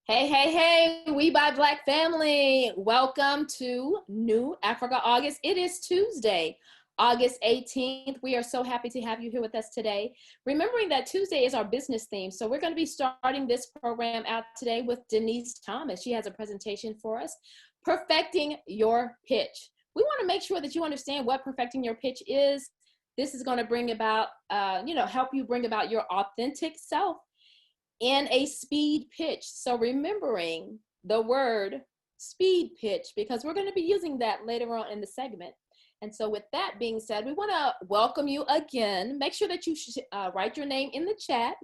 Hey, hey, hey, We Buy Black family. Welcome to New Africa August. It is Tuesday, August 18th. We are so happy to have you here with us today. Remembering that Tuesday is our business theme. So we're going to be starting this program out today with Denise Thomas. She has a presentation for us, Perfecting Your Pitch. We want to make sure that you understand what perfecting your pitch is. This is going to bring about, help you bring about your authentic self in a speed pitch. So remembering the word speed pitch, because we're going to be using that later on in the segment. And so with that being said, we want to welcome you again. Make sure that you write your name in the chat.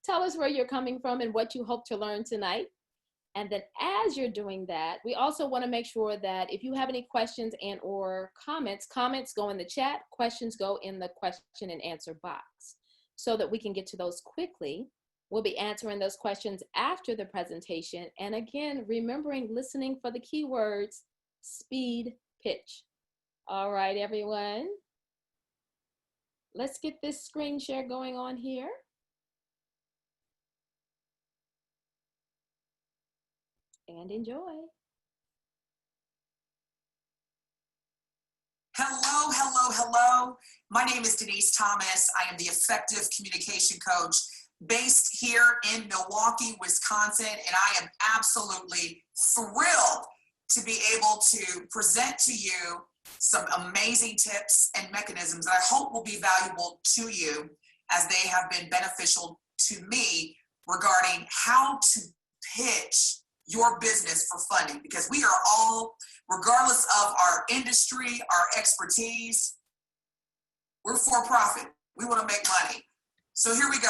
Tell us where you're coming from and what you hope to learn tonight. And then as you're doing that, we also want to make sure that if you have any questions and or comments go in the chat, questions go in the question and answer box so that we can get to those quickly. We'll be answering those questions after the presentation. And again, remembering listening for the keywords, speed, pitch. All right, everyone. Let's get this screen share going on here. And enjoy. Hello, hello, hello. My name is Denise Thomas. I am the Effective Communication Coach based here in Milwaukee, Wisconsin, and I am absolutely thrilled to be able to present to you some amazing tips and mechanisms that I hope will be valuable to you as they have been beneficial to me regarding how to pitch your business for funding, because we are all, regardless of our industry, our expertise, we're for profit. We want to make money. So here we go.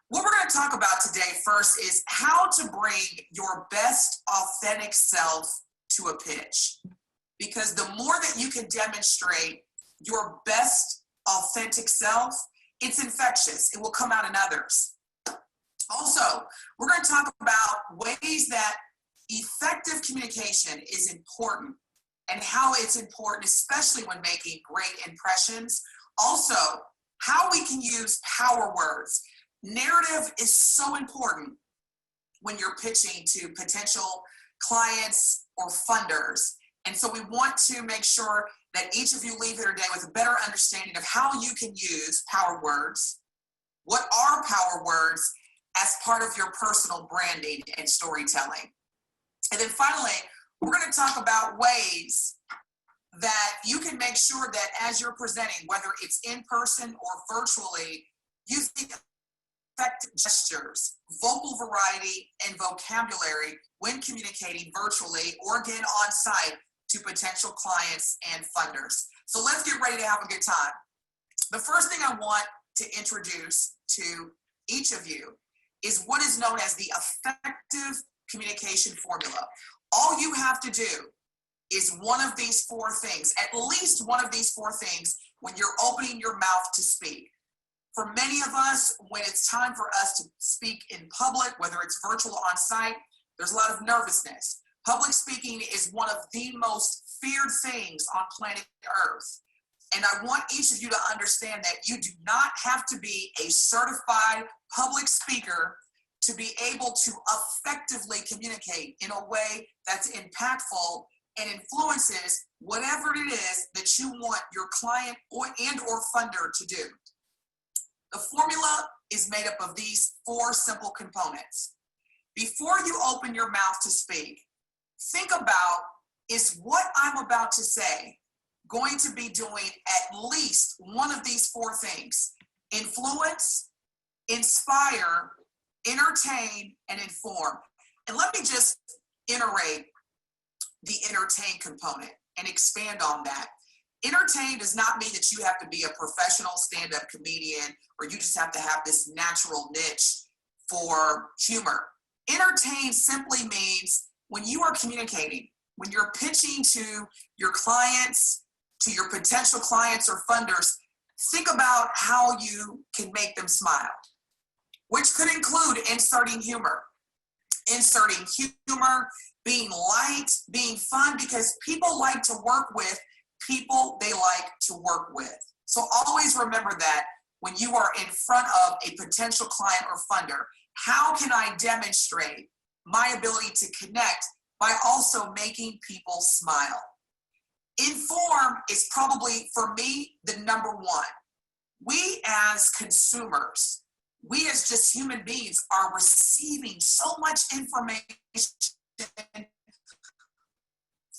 What we're going to talk about today first is how to bring your best authentic self to a pitch. Because the more that you can demonstrate your best authentic self, it's infectious. It will come out in others. Also, we're going to talk about ways that effective communication is important and how it's important, especially when making great impressions. Also, how we can use power words. Narrative is so important when you're pitching to potential clients or funders. And so we want to make sure that each of you leave here today with a better understanding of how you can use power words. What are power words as part of your personal branding and storytelling? And then finally, we're going to talk about ways that you can make sure that as you're presenting, whether it's in person or virtually, using effective gestures, vocal variety, and vocabulary when communicating virtually or again on site to potential clients and funders. So let's get ready to have a good time. The first thing I want to introduce to each of you is what is known as the effective communication formula. All you have to do is one of these four things, at least one of these four things when you're opening your mouth to speak. For many of us, when it's time for us to speak in public, whether it's virtual or on site, there's a lot of nervousness. Public speaking is one of the most feared things on planet Earth. And I want each of you to understand that you do not have to be a certified public speaker to be able to effectively communicate in a way that's impactful and influences whatever it is that you want your client or funder to do. The formula is made up of these four simple components. Before you open your mouth to speak, think about, is what I'm about to say going to be doing at least one of these four things? Influence, inspire, entertain, and inform. And let me just iterate the entertain component and expand on that. Entertain does not mean that you have to be a professional stand-up comedian or you just have to have this natural niche for humor. Entertain simply means when you are communicating, when you're pitching to your clients, to your potential clients or funders, think about how you can make them smile, which could include inserting humor. Inserting humor, being light, being fun, because people like to work with people they like to work with. So always remember that when you are in front of a potential client or funder, how can I demonstrate my ability to connect by also making people smile. Inform is probably, for me, the number one. We as consumers, we as just human beings are receiving so much information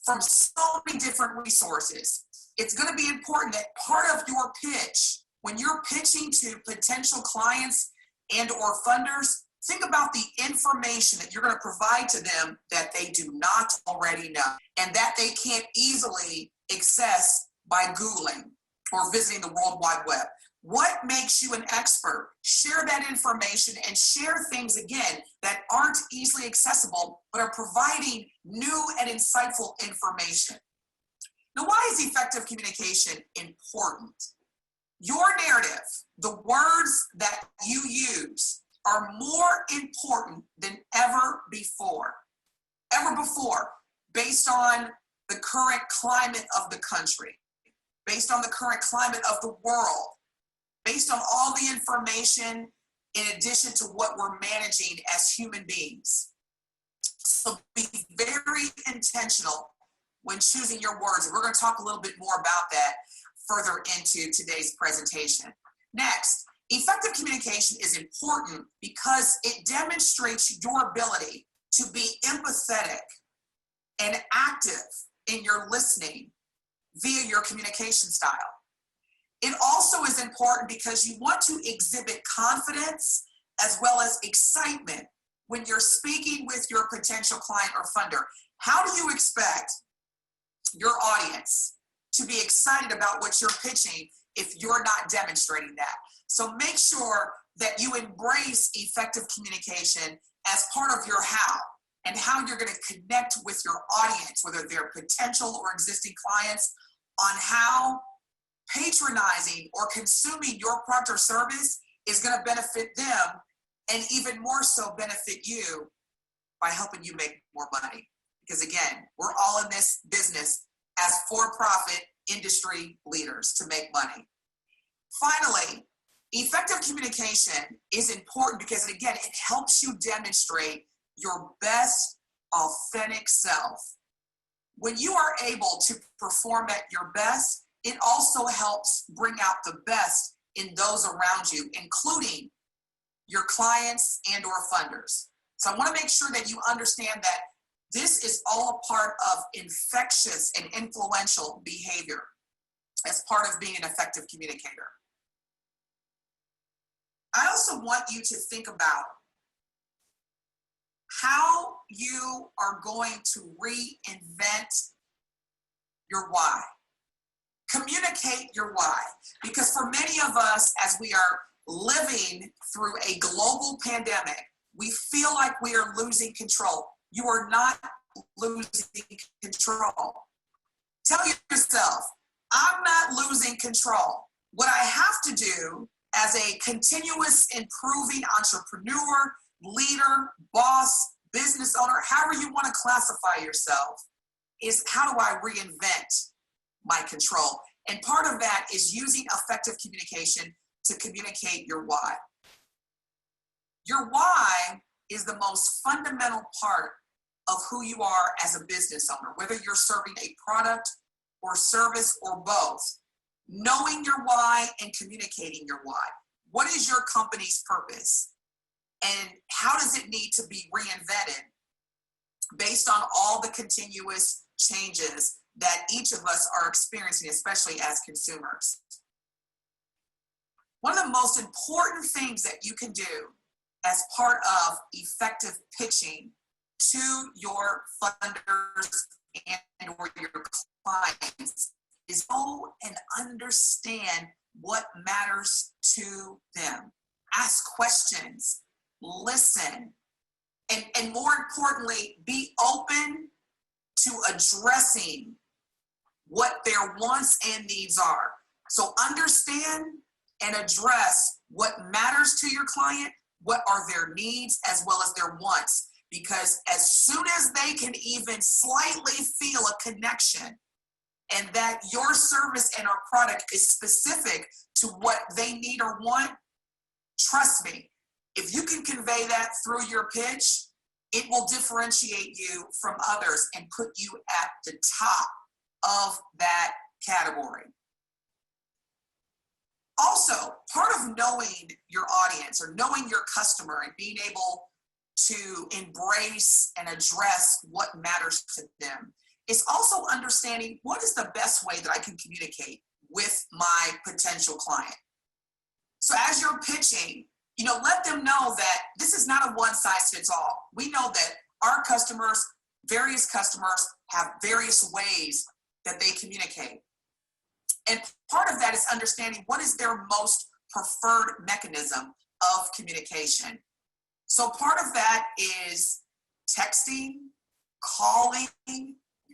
from so many different resources. It's going to be important that part of your pitch, when you're pitching to potential clients and or funders, think about the information that you're going to provide to them that they do not already know and that they can't easily access by Googling or visiting the World Wide Web. What makes you an expert? Share that information and share things, again, that aren't easily accessible, but are providing new and insightful information. Now, why is effective communication important? Your narrative, the words that you use, are more important than ever before, based on the current climate of the country, based on the current climate of the world, based on all the information in addition to what we're managing as human beings. So be very intentional when choosing your words. And we're going to talk a little bit more about that further into today's presentation. Next, effective communication is important because it demonstrates your ability to be empathetic and active in your listening via your communication style. It also is important because you want to exhibit confidence as well as excitement when you're speaking with your potential client or funder. How do you expect your audience to be excited about what you're pitching if you're not demonstrating that? So make sure that you embrace effective communication as part of your how and how you're going to connect with your audience, whether they're potential or existing clients, on how patronizing or consuming your product or service is going to benefit them and even more so benefit you by helping you make more money. Because again, we're all in this business as for-profit industry leaders to make money. Finally, effective communication is important because, again, it helps you demonstrate your best authentic self. When you are able to perform at your best, it also helps bring out the best in those around you, including your clients and or funders. So I want to make sure that you understand that this is all a part of infectious and influential behavior as part of being an effective communicator. I also want you to think about how you are going to reinvent your why. Communicate your why, because for many of us, as we are living through a global pandemic, we feel like we are losing control. You are not losing control. Tell yourself, I'm not losing control. What I have to do as a continuous improving entrepreneur, leader, boss, business owner, however you want to classify yourself, is how do I reinvent my control? And part of that is using effective communication to communicate your why. Your why is the most fundamental part of who you are as a business owner, whether you're serving a product or service or both. Knowing your why and communicating your why. What is your company's purpose? And how does it need to be reinvented based on all the continuous changes that each of us are experiencing, especially as consumers? One of the most important things that you can do as part of effective pitching to your funders and or your clients is know and understand what matters to them. Ask questions, listen, and more importantly, be open to addressing what their wants and needs are. So understand and address what matters to your client, what are their needs as well as their wants. Because as soon as they can even slightly feel a connection and that your service and our product is specific to what they need or want, trust me, if you can convey that through your pitch, It will differentiate you from others and put you at the top of that category. Also, part of knowing your audience or knowing your customer and being able to embrace and address what matters to them is also understanding what is the best way that I can communicate with my potential client. So as you're pitching, let them know that this is not a one size fits all. We know that our customers, various customers, have various ways that they communicate. And part of that is understanding what is their most preferred mechanism of communication. So part of that is texting, calling,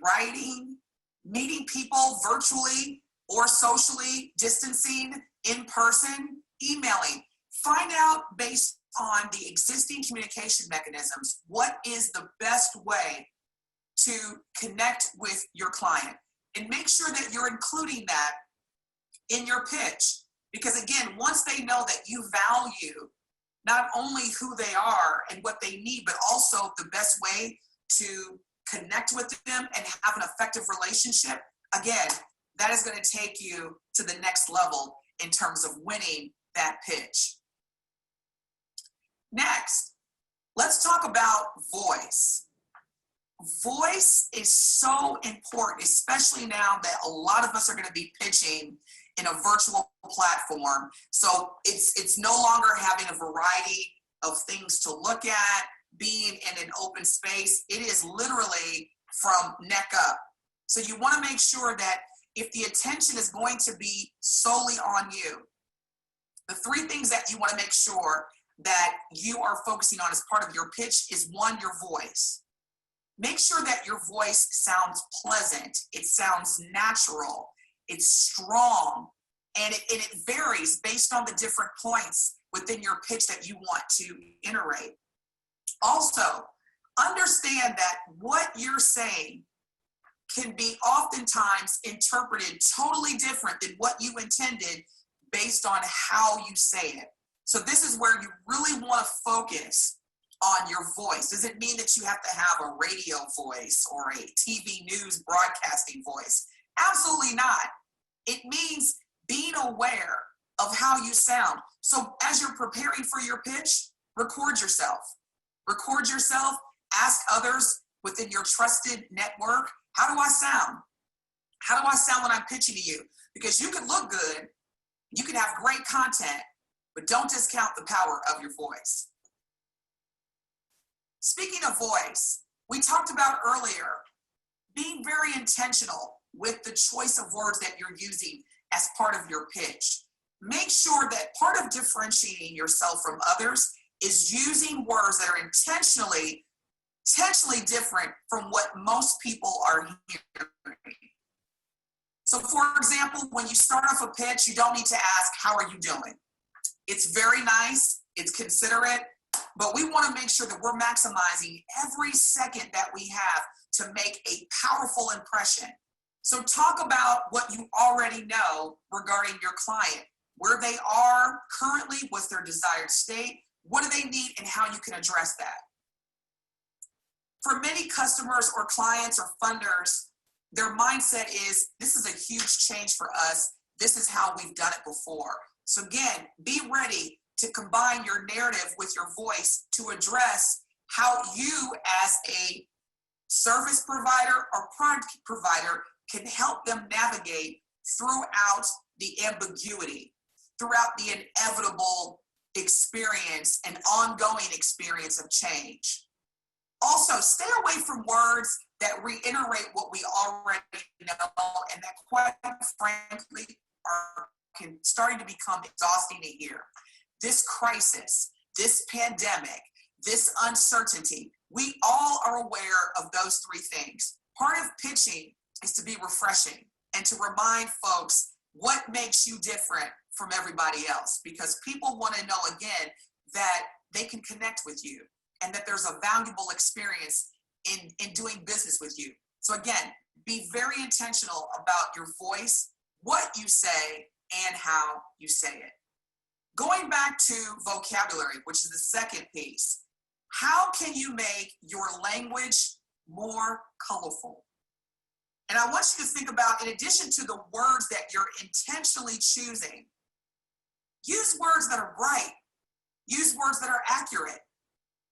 writing, meeting people virtually or socially, distancing, in person, emailing. Find out based on the existing communication mechanisms, what is the best way to connect with your client. And make sure that you're including that in your pitch. Because again, once they know that you value not only who they are and what they need, but also the best way to connect with them and have an effective relationship, again, that is going to take you to the next level in terms of winning that pitch. Next, let's talk about voice. Voice is so important, especially now that a lot of us are going to be pitching in a virtual platform. So it's no longer having a variety of things to look at, being in an open space. It is literally from neck up. So you want to make sure that if the attention is going to be solely on you, the three things that you want to make sure that you are focusing on as part of your pitch is one, your voice. Make sure that your voice sounds pleasant, it sounds natural, it's strong, and it varies based on the different points within your pitch that you want to iterate. Also, understand that what you're saying can be oftentimes interpreted totally different than what you intended based on how you say it. So this is where you really want to focus on your voice. Does it mean that you have to have a radio voice or a TV news broadcasting voice? Absolutely not. It means being aware of how you sound. So as you're preparing for your pitch, record yourself. Record yourself, ask others within your trusted network, how do I sound? How do I sound when I'm pitching to you? Because you can look good, you can have great content, but don't discount the power of your voice. Speaking of voice, we talked about earlier, being very intentional with the choice of words that you're using as part of your pitch. Make sure that part of differentiating yourself from others is using words that are intentionally different from what most people are hearing. So for example, when you start off a pitch, you don't need to ask, how are you doing? It's very nice, it's considerate, but we want to make sure that we're maximizing every second that we have to make a powerful impression. So talk about what you already know regarding your client, where they are currently, what's their desired state, what do they need, and how you can address that. For many customers or clients or funders, their mindset is, this is a huge change for us. This is how we've done it before. So again, be ready to combine your narrative with your voice to address how you as a service provider or product provider can help them navigate throughout the ambiguity, throughout the inevitable experience and ongoing experience of change. Also, stay away from words that reiterate what we already know and that, quite frankly, are starting to become exhausting to hear. This crisis, this pandemic, this uncertainty, we all are aware of those three things. Part of pitching is to be refreshing and to remind folks what makes you different from everybody else, because people want to know, again, that they can connect with you and that there's a valuable experience in doing business with you. So again, be very intentional about your voice, what you say, and how you say it. Going back to vocabulary, which is the second piece, How can you make your language more colorful? And I want you to think about, in addition to the words that you're intentionally choosing, use words that are bright, use words that are accurate,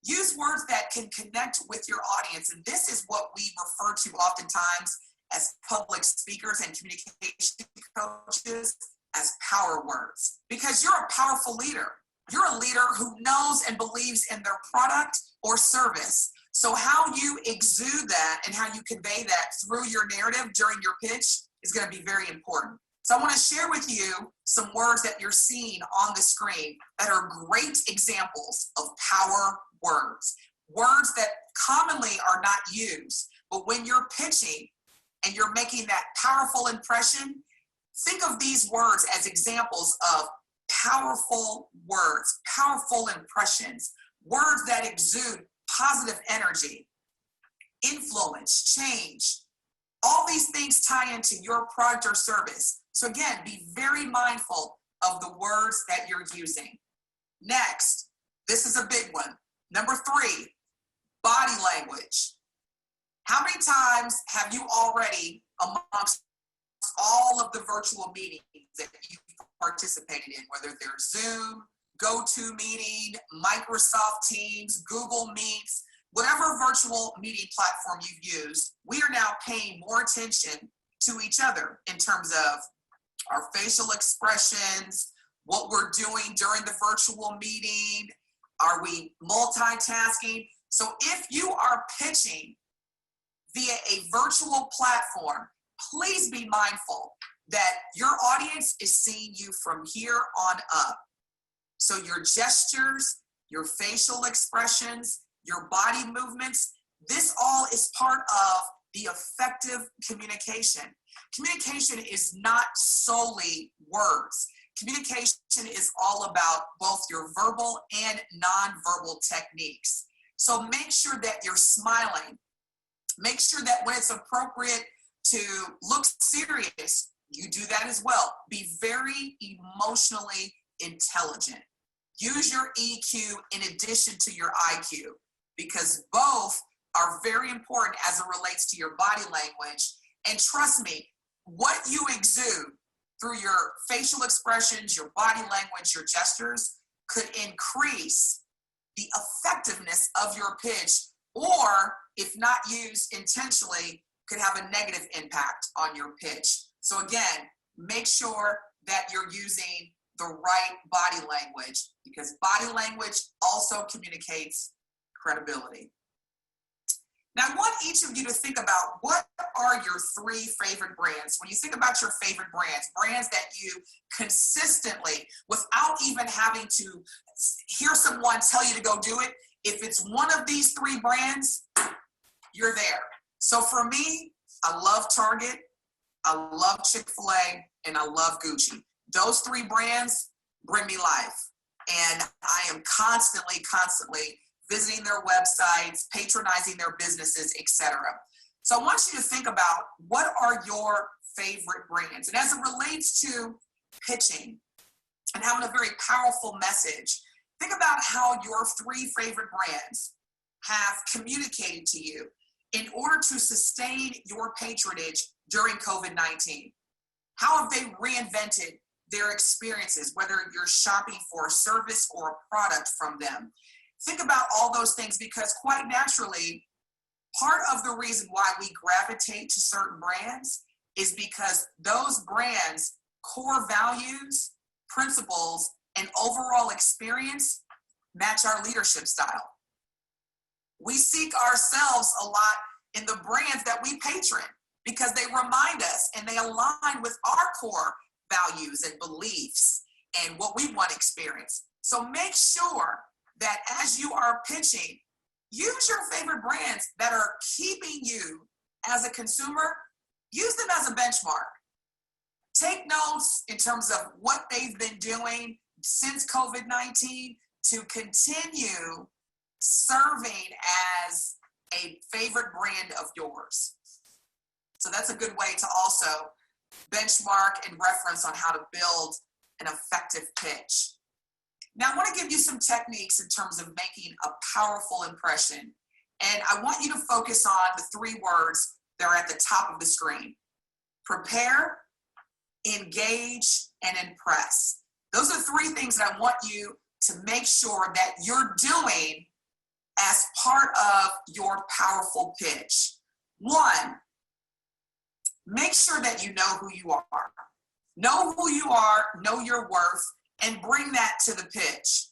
use words that can connect with your audience. And this is what we refer to oftentimes as public speakers and communication coaches as power words, because you're a powerful leader. You're a leader who knows and believes in their product or service. So how you exude that and how you convey that through your narrative during your pitch is going to be very important. So I want to share with you some words that you're seeing on the screen that are great examples of power words. Words that commonly are not used, but when you're pitching and you're making that powerful impression, think of these words as examples of powerful words, powerful impressions, words that exude positive energy, influence, change. All these things tie into your product or service. So again, be very mindful of the words that you're using. Next, this is a big one. Number 3, body language. How many times have you already, amongst all of the virtual meetings that you've participated in, whether they're Zoom, GoToMeeting, Microsoft Teams, Google Meets, whatever virtual meeting platform you've used, we are now paying more attention to each other in terms of our facial expressions, what we're doing during the virtual meeting, are we multitasking? So if you are pitching via a virtual platform, please be mindful that your audience is seeing you from here on up. So your gestures, your facial expressions, your body movements, this all is part of the effective communication. Communication is not solely words. Communication is all about both your verbal and nonverbal techniques. So make sure that you're smiling. Make sure that when it's appropriate to look serious, you do that as well. Be very emotionally intelligent. Use your EQ in addition to your IQ, because both are very important as it relates to your body language. And trust me, what you exude through your facial expressions, your body language, your gestures could increase the effectiveness of your pitch, or if not used intentionally, could have a negative impact on your pitch. So again, make sure that you're using the right body language, because body language also communicates credibility. Now, I want each of you to think about, what are your 3 favorite brands? When you think about your favorite brands that you consistently, without even having to hear someone tell you to go do it, if it's one of these 3 brands, you're there. So for me, I love Target, I love Chick-fil-A, and I love Gucci. Those 3 brands bring me life. And I am constantly visiting their websites, patronizing their businesses, etc. So I want you to think about, what are your favorite brands? And as it relates to pitching and having a very powerful message, think about how your 3 favorite brands have communicated to you in order to sustain your patronage during COVID-19. How have they reinvented their experiences, whether you're shopping for a service or a product from them? Think about all those things, because quite naturally, part of the reason why we gravitate to certain brands is because those brands' core values, principles, and overall experience match our leadership style. We seek ourselves a lot in the brands that we patron, because they remind us and they align with our core values and beliefs and what we want to experience. So make sure that as you are pitching, use your favorite brands that are keeping you as a consumer, use them as a benchmark. Take notes in terms of what they've been doing since COVID-19 to continue serving as a favorite brand of yours. So that's a good way to also benchmark and reference on how to build an effective pitch. Now, I want to give you some techniques in terms of making a powerful impression. And I want you to focus on the three words that are at the top of the screen: prepare, engage, and impress. Those are three things that I want you to make sure that you're doing as part of your powerful pitch. One, make sure that you know who you are. Know who you are, know your worth, and bring that to the pitch.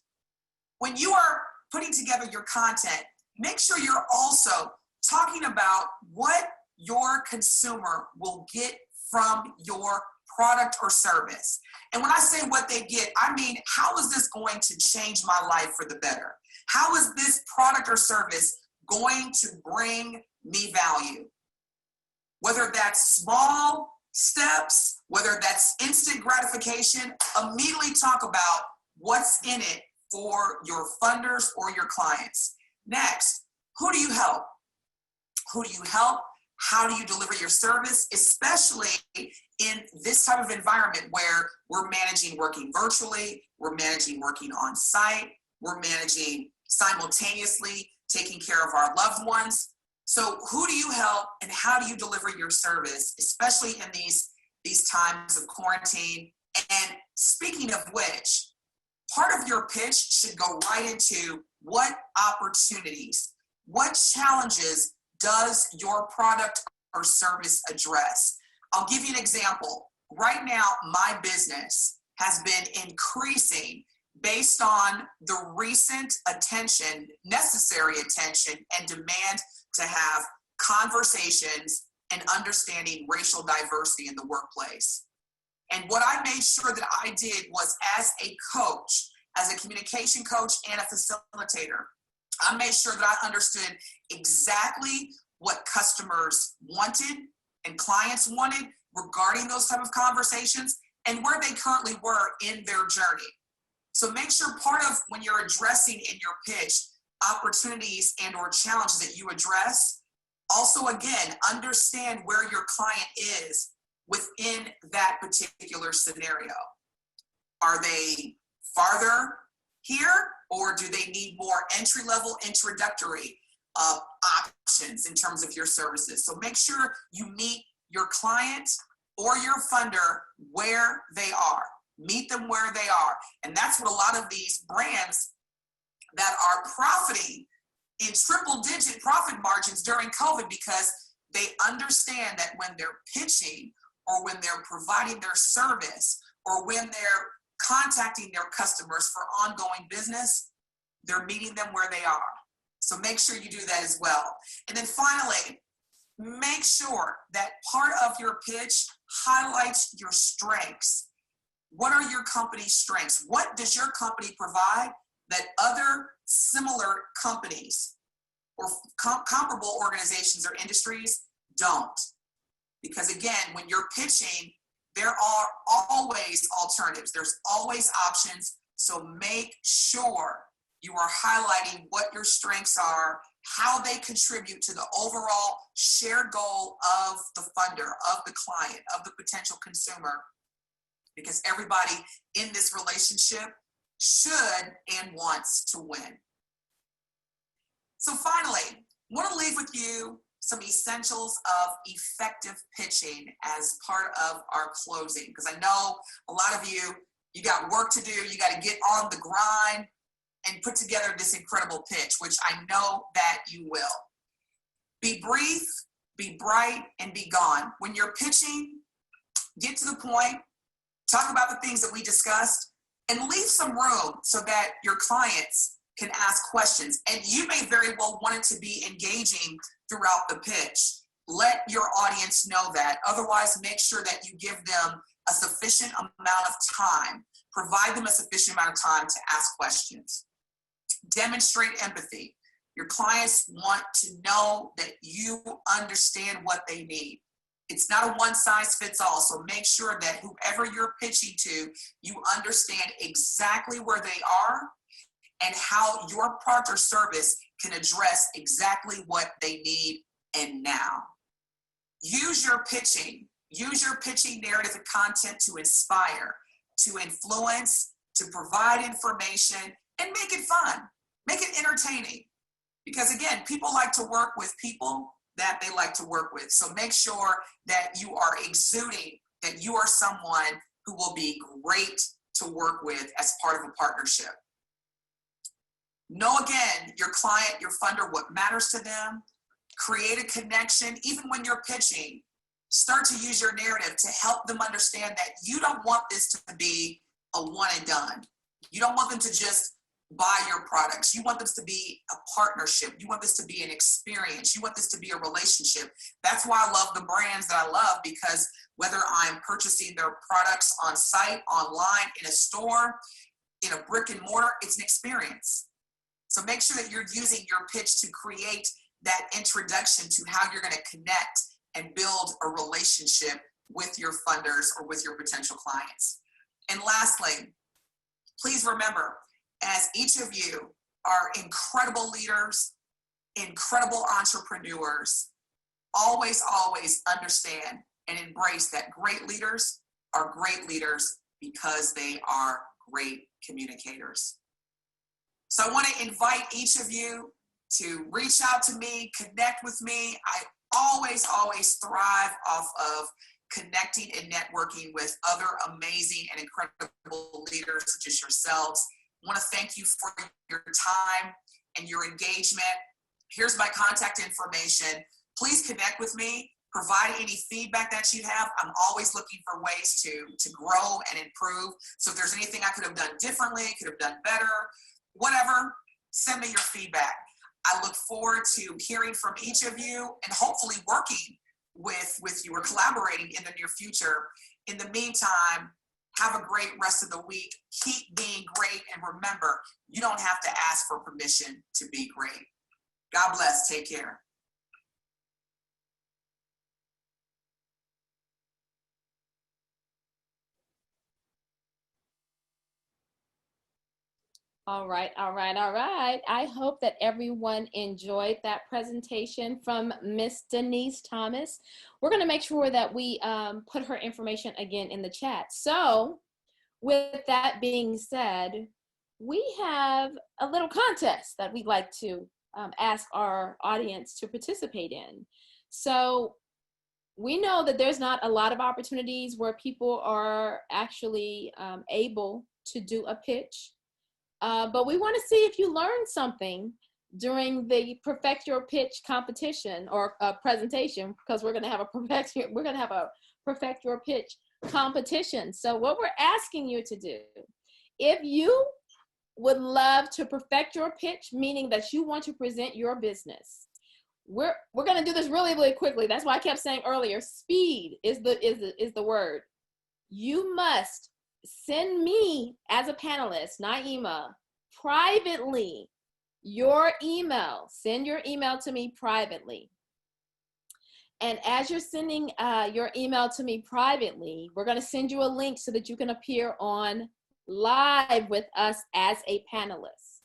When you are putting together your content, make sure you're also talking about what your consumer will get from your product or service. And when I say what they get, I mean, how is this going to change my life for the better? How is this product or service going to bring me value? Whether that's small steps, whether that's instant gratification, immediately talk about what's in it for your funders or your clients. Next, who do you help? Who do you help? How do you deliver your service, especially in this type of environment where we're managing working virtually, we're managing working on site, we're managing simultaneously taking care of our loved ones. So who do you help and how do you deliver your service, especially in these times of quarantine? And speaking of which, part of your pitch should go right into what opportunities, what challenges does your product or service address? I'll give you an example. Right now, my business has been increasing based on the recent attention, necessary attention, and demand to have conversations and understanding racial diversity in the workplace. And what I made sure that I did was, as a coach, as a communication coach and a facilitator, I made sure that I understood exactly what customers wanted and clients wanted regarding those type of conversations and where they currently were in their journey. So make sure part of when you're addressing in your pitch opportunities and or challenges that you address, also again, understand where your client is within that particular scenario. Are they farther here, or do they need more entry-level introductory options in terms of your services? So make sure you meet your client or your funder where they are. Meet them where they are. And that's what a lot of these brands that are profiting in triple-digit profit margins during COVID, because they understand that when they're pitching or when they're providing their service or when they're contacting their customers for ongoing business, they're meeting them where they are. So make sure you do that as well. And then finally, make sure that part of your pitch highlights your strengths. What are your company's strengths? What does your company provide that other similar companies or comparable organizations or industries don't? Because again, when you're pitching, there are always alternatives. There's always options. So make sure you are highlighting what your strengths are, how they contribute to the overall shared goal of the funder, of the client, of the potential consumer. Because everybody in this relationship should and wants to win. So finally, I want to leave with you some essentials of effective pitching as part of our closing. Because I know a lot of you got work to do. You got to get on the grind and put together this incredible pitch, which I know that you will. Be brief, be bright, and be gone. When you're pitching, get to the point, talk about the things that we discussed, and leave some room so that your clients can ask questions. And you may very well want it to be engaging throughout the pitch. Let your audience know that. Otherwise, make sure that you give them a sufficient amount of time. Provide them a sufficient amount of time to ask questions. Demonstrate empathy. Your clients want to know that you understand what they need. It's not a one-size-fits-all, so make sure that whoever you're pitching to, you understand exactly where they are and how your product or service can address exactly what they need and now. Use your pitching narrative and content to inspire, to influence, to provide information and make it fun, make it entertaining. Because again, people like to work with people that they like to work with. So make sure that you are exuding that you are someone who will be great to work with as part of a partnership. Know again, your client, your funder, what matters to them. Create a connection. Even when you're pitching, start to use your narrative to help them understand that you don't want this to be a one and done. You don't want them to just buy your products. You want this to be a partnership. You want this to be an experience. You want this to be a relationship. That's why I love the brands that I love, because whether I'm purchasing their products on site, online, in a store, in a brick and mortar, it's an experience. So make sure that you're using your pitch to create that introduction to how you're going to connect and build a relationship with your funders or with your potential clients. And lastly, please remember, as each of you are incredible leaders, incredible entrepreneurs, always, always understand and embrace that great leaders are great leaders because they are great communicators. So I want to invite each of you to reach out to me, connect with me. I always, always thrive off of connecting and networking with other amazing and incredible leaders such as yourselves. I want to thank you for your time and your engagement. Here's my contact information. Please connect with me. Provide any feedback that you have. I'm always looking for ways to grow and improve. So if there's anything I could have done differently, could have done better, whatever, send me your feedback. I look forward to hearing from each of you and hopefully working with you or collaborating in the near future. In the meantime, have a great rest of the week. Keep being great. And remember, you don't have to ask for permission to be great. God bless. Take care. All right, all right, all right. I hope that everyone enjoyed that presentation from Miss Denise Thomas. We're going to make sure that we put her information again in the chat. So with that being said, we have a little contest that we'd like to ask our audience to participate in. So we know that there's not a lot of opportunities where people are actually able to do a pitch. But we want to see if you learned something during the Perfect Your Pitch competition or presentation, because we're going to have a Perfect Your Pitch competition. So what we're asking you to do, if you would love to perfect your pitch, meaning that you want to present your business, we're going to do this really, really quickly. That's why I kept saying earlier, speed is the word. You must send me as a panelist, Naima, privately your email. Send your email to me privately. And as you're sending your email to me privately, we're going to send you a link so that you can appear on live with us as a panelist.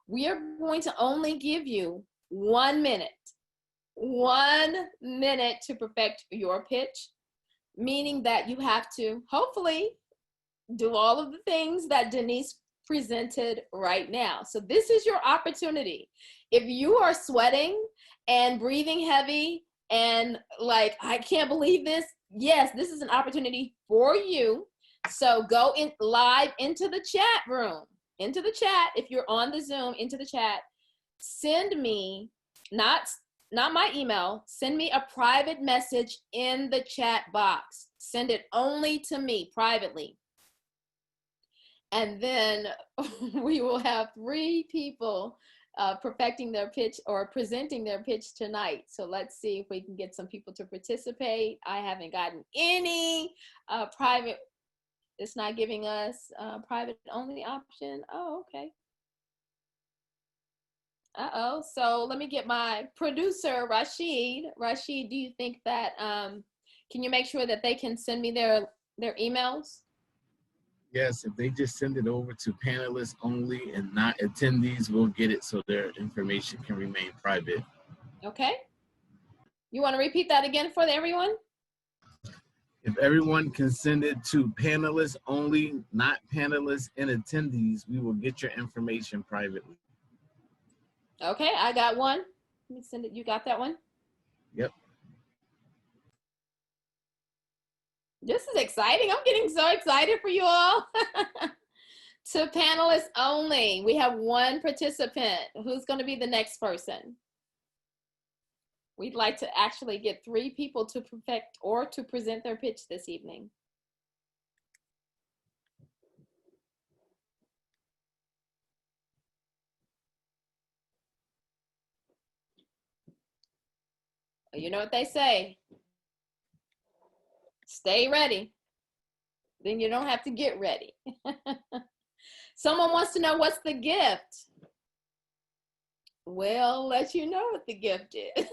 We are going to only give you 1 minute. 1 minute to perfect your pitch, meaning that you have to hopefully do all of the things that Denise presented right now. So this is your opportunity. If you are sweating and breathing heavy and like, I can't believe this, yes, this is an opportunity for you. So go in live into the chat room, into the chat. If you're on the Zoom, into the chat, send me, not my email, send me a private message in the chat box. Send it only to me privately. And then we will have 3 people perfecting their pitch or presenting their pitch tonight. So let's see if we can get some people to participate. I haven't gotten any private. It's not giving us private only option. Oh, okay. Uh-oh. So let me get my producer, Rashid. Rashid, do you think that, can you make sure that they can send me their emails? Yes, if they just send it over to panelists only and not attendees, we'll get it so their information can remain private. Okay. You want to repeat that again for everyone? If everyone can send it to panelists only, not panelists and attendees, we will get your information privately. Okay, I got one. Let me send it. You got that one? Yep. This is exciting. I'm getting so excited for you all. To panelists only. We have one participant. Who's going to be the next person? We'd like to actually get 3 people to perfect or to present their pitch this evening. You know what they say? Stay ready. Then you don't have to get ready. Someone wants to know what's the gift. We'll let you know what the gift is.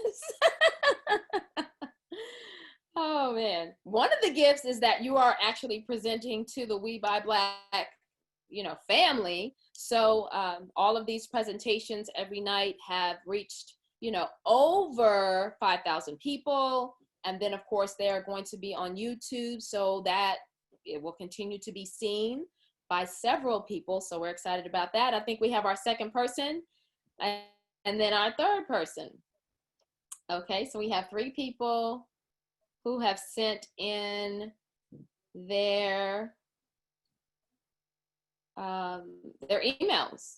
Oh man. One of the gifts is that you are actually presenting to the We Buy Black, family. So all of these presentations every night have reached, over 5,000 people. And then of course they're going to be on YouTube so that it will continue to be seen by several people. So we're excited about that. I think we have our second person and then our third person. Okay, so we have 3 people who have sent in their emails.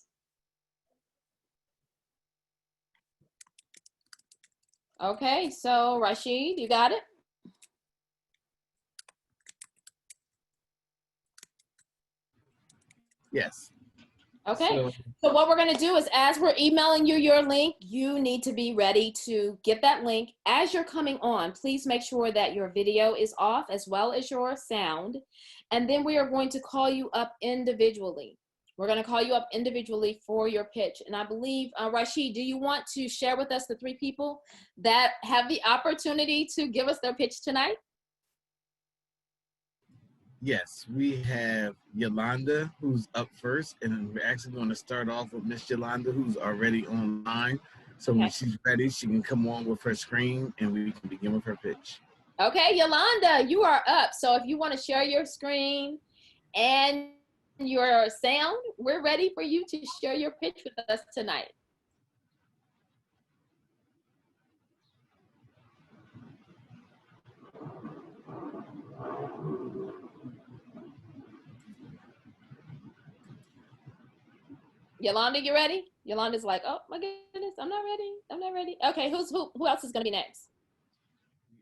Okay, so Rashid, you got it? Yes. Okay, so what we're gonna do is as we're emailing you your link, you need to be ready to get that link. As you're coming on, please make sure that your video is off as well as your sound. And then we are going to call you up individually. We're gonna call you up individually for your pitch. And I believe, Rashid, do you want to share with us the 3 people that have the opportunity to give us their pitch tonight? Yes, we have Yolanda, who's up first, and we're actually going to start off with Miss Yolanda, who's already online. So when she's ready, she can come on with her screen, and we can begin with her pitch. Okay, Yolanda, you are up. So if you want to share your screen and your sound, we're ready for you to share your pitch with us tonight. Yolanda, you ready? Yolanda's like, oh my goodness, I'm not ready. I'm not ready. Okay, who else is gonna be next?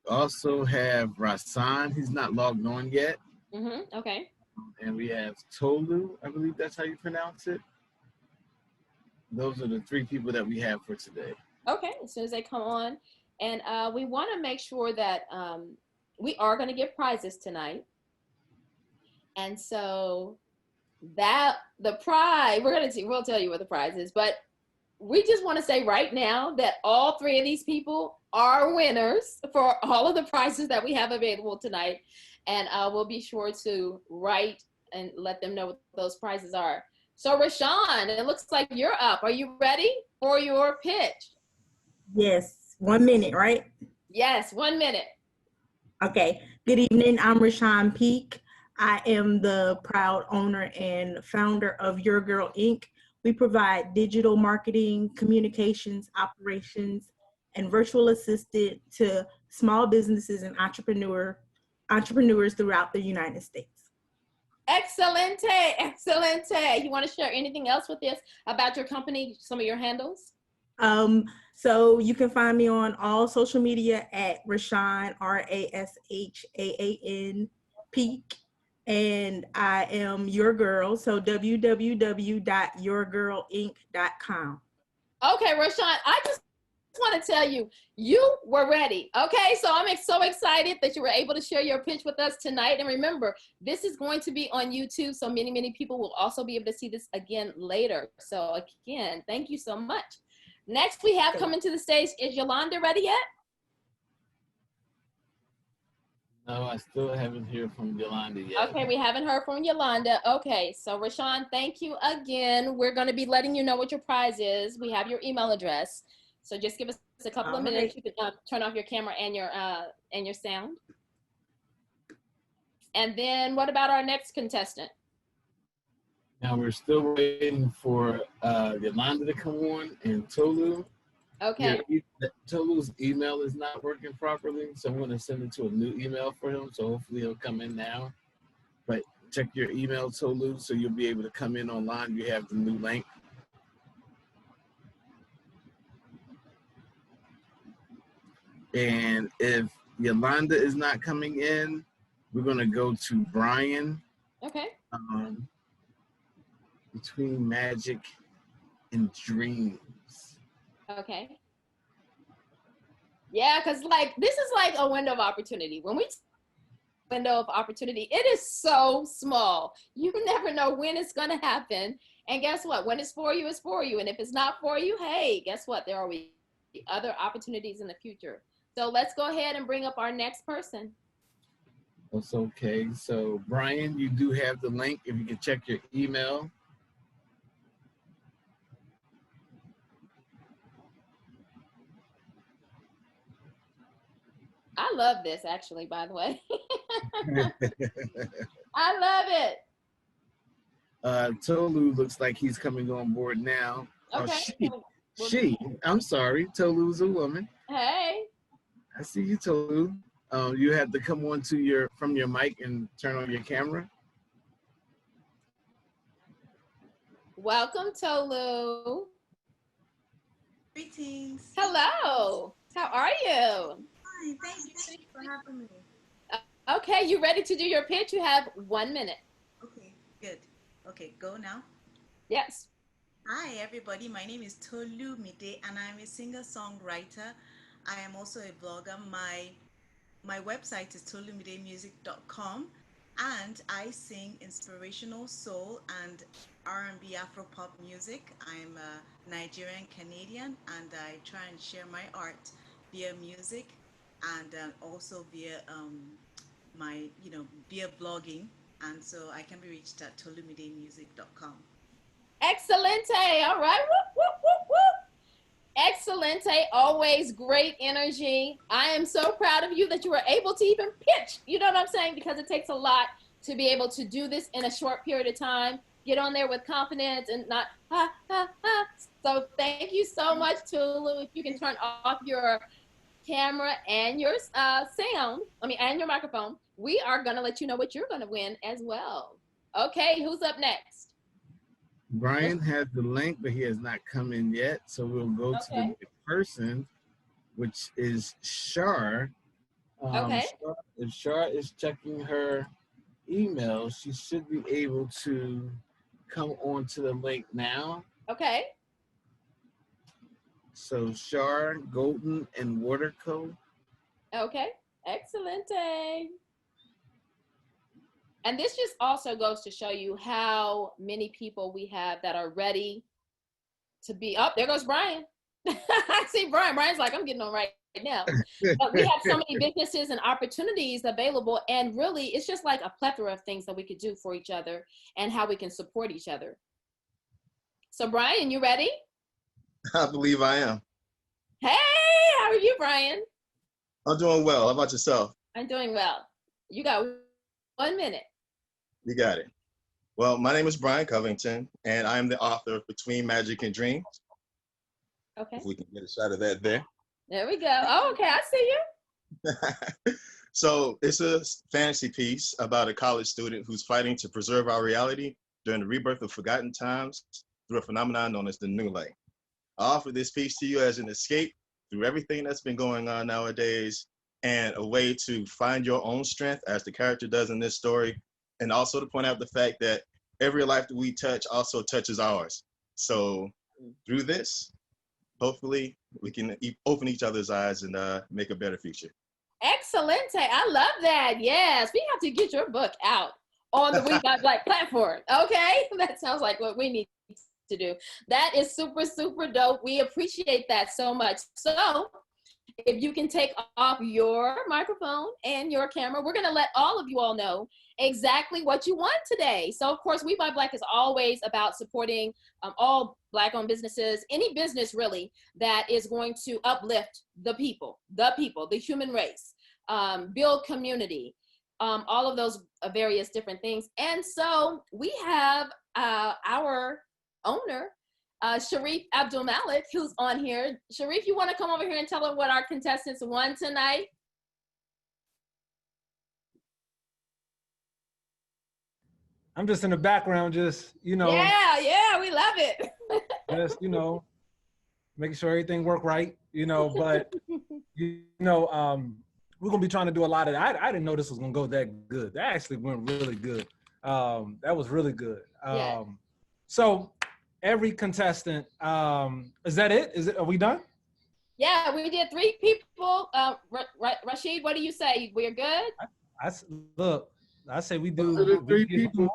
We also have Rasan, he's not logged on yet. Okay. And we have Tolu, I believe that's how you pronounce it. Those are the 3 people that we have for today. Okay, as soon as they come on. And we want to make sure that we are going to give prizes tonight. And so the prize, we'll tell you what the prize is, but we just want to say right now that all 3 of these people are winners for all of the prizes that we have available tonight. And we'll be sure to write and let them know what those prizes are. So Rashawn, it looks like you're up. Are you ready for your pitch? Yes, 1 minute, right? Yes, 1 minute. Okay, good evening. I'm Rashawn Peak. I am the proud owner and founder of Your Girl Inc. We provide digital marketing, communications, operations, and virtual assistant to small businesses and entrepreneurs throughout the United States. Excelente, excelente. You want to share anything else with us about your company, some of your handles? So you can find me on all social media at Rashawn, Rashaan Peak. And I am Your Girl, so www.yourgirlinc.com. Okay, Rashawn, I just want to tell you, you were ready. Okay, so I'm so excited that you were able to share your pitch with us tonight. And remember, this is going to be on YouTube, so many people will also be able to see this again later. So again, thank you so much. Next we have coming to the stage, is Yolanda ready yet? No, I still haven't heard from Yolanda yet. Okay, we haven't heard from Yolanda. Okay, so Rashawn, thank you again. We're going to be letting you know what your prize is. We have your email address. So just give us a couple of minutes. You can turn off your camera and your sound. And then what about our next contestant? Now we're still waiting for Yolanda to come on and Tolu. Okay. Tolu's email is not working properly, so I'm going to send it to a new email for him. So hopefully he'll come in now. But check your email, Tolu, so you'll be able to come in online. You have the new link. And if Yolanda is not coming in, we're going to go to Brian. Okay. Between magic and dreams. Okay. Yeah, because like this is like a window of opportunity. When we window of opportunity, it is so small. You never know when it's going to happen. And guess what? When it's for you, it's for you. And if it's not for you, hey, guess what? There are other opportunities in the future. So let's go ahead and bring up our next person. That's okay. So Brian, you do have the link. If you can check your email. I love this actually, by the way. I love it. Tolu looks like he's coming on board now. Okay. I'm sorry, Tolu's a woman. Hey. I see you, Tolu. You have to come on to from your mic and turn on your camera. Welcome, Tolu. Greetings. Hello. How are you? Hi, thanks for having me. Okay, you ready to do your pitch? You have 1 minute. Okay, good. Okay, go now. Yes. Hi, everybody. My name is Tolu Mide, and I'm a singer-songwriter. I am also a blogger. My website is tolumidemusic.com, and I sing inspirational soul and R&B Afro-pop music. I'm a Nigerian Canadian, and I try and share my art via music and also via via blogging. And so I can be reached at tolumidemusic.com. Excelente. All right. Whoop, whoop, whoop, whoop. Excelente. Always great energy. I am so proud of you that you were able to even pitch. You know what I'm saying? Because it takes a lot to be able to do this in a short period of time. Get on there with confidence and not ha, ha, ha. So thank you so much, Tolu. If you can turn off your camera and your and your microphone, we are going to let you know what you're going to win as well. Okay, who's up next? Brian has the link, but he has not come in yet. So we'll go to the next person, which is Shar. Okay. If Shar is checking her email, she should be able to come on to the link now. Okay. So Shar, Golden, and Waterco. Okay. Excelente. And this just also goes to show you how many people we have that are ready to be up. There goes Brian. I see Brian. Brian's like, I'm getting on right now. But we have so many businesses and opportunities available. And really, it's just like a plethora of things that we could do for each other and how we can support each other. So Brian, you ready? I believe I am. Hey, how are you, Brian? I'm doing well. How about yourself? I'm doing well. You got 1 minute. You got it. Well, my name is Brian Covington, and I'm the author of Between Magic and Dreams. Okay. If we can get a shot of that there. There we go. Oh, okay. I see you. So it's a fantasy piece about a college student who's fighting to preserve our reality during the rebirth of forgotten times through a phenomenon known as the New Light. I offer this piece to you as an escape through everything that's been going on nowadays and a way to find your own strength as the character does in this story. And also to point out the fact that every life that we touch also touches ours. So through this, hopefully we can open each other's eyes and make a better future. Excelente. I love that. Yes, we have to get your book out on the We Got Black platform. Okay, that sounds like what we need to do. That is super, super dope. We appreciate that so much. So if you can take off your microphone and your camera, we're going to let all of you all know exactly what you want today. So of course, We Buy Black is always about supporting all Black-owned businesses, any business really that is going to uplift the people, the human race, build community, all of those various different things. And so we have our owner, Sharif Abdul Malik, who's on here. Sharif, you want to come over here and tell her what our contestants won tonight? I'm just in the background, just, you know. Yeah, we love it. Just, you know, making sure everything worked right, you know, but, you know, we're going to be trying to do a lot of that. I didn't know this was going to go that good. That actually went really good. That was really good. Yeah. So every contestant, is that it? Are we done? Yeah, we did 3 people. Rashid, what do you say? We're good? Look, I say we do. The 3 people.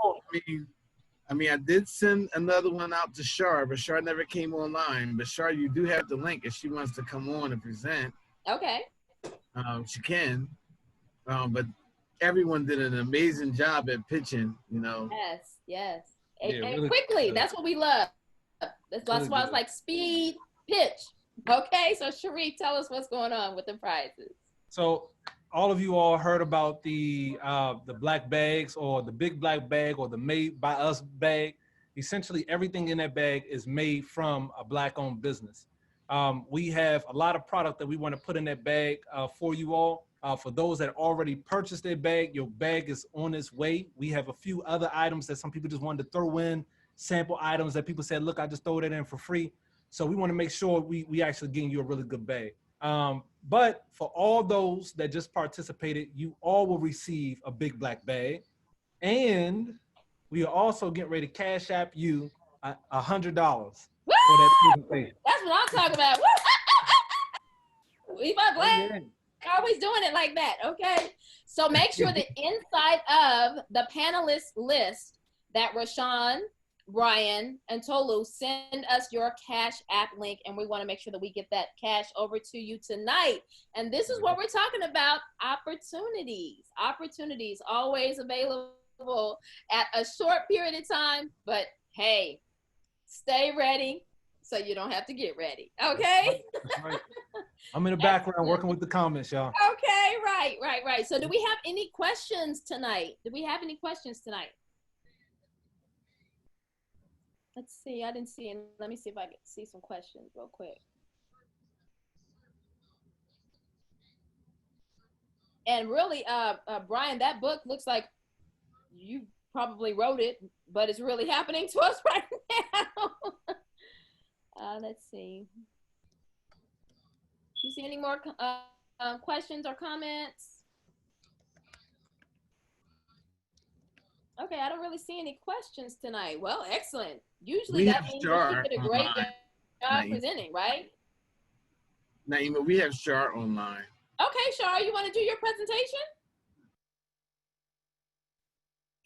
I I did send another one out to Shar, but Shar never came online. But Shar, you do have the link if she wants to come on and present. Okay. She can. But everyone did an amazing job at pitching, you know. Yes. Yeah, and really quickly, good. that's what we love. That's Really why it's good. like speed, pitch. Okay, so Sharif, tell us what's going on with the prizes. So all of you all heard about the black bags, or the big black bag, or the Made by Us bag. Essentially, everything in that bag is made from a Black-owned business. We have a lot of product that we want to put in that bag for you all. For those that already purchased their bag, your bag is on its way. We have a few other items that some people just wanted to throw in, sample items that people said, look, I just throw that in for free. So we want to make sure we actually getting you a really good bag. But for all those that just participated, you all will receive a big black bag. And we are also getting ready to cash app you $100 for that presentation. That's what I'm talking about. We my black. Yeah. Always doing it like that, okay? So make sure that inside of the panelist list that Rashawn, Brian, and Tolu, send us your Cash App link, and we want to make sure that we get that cash over to you tonight. And this is what we're talking about: opportunities. Opportunities always available at a short period of time, but hey, stay ready so you don't have to get ready, okay? That's right. I'm in the background working with the comments, y'all. Okay, right. So do we have any questions tonight? Let's see, I didn't see any. Let me see if I can see some questions real quick. And really, Brian, that book looks like you probably wrote it, but it's really happening to us right now. Let's see. Do you see any more questions or comments? Okay, I don't really see any questions tonight. Well, excellent. Usually that means you did a great job presenting, right? Naima, we have Shar online. Okay, Shar, you want to do your presentation?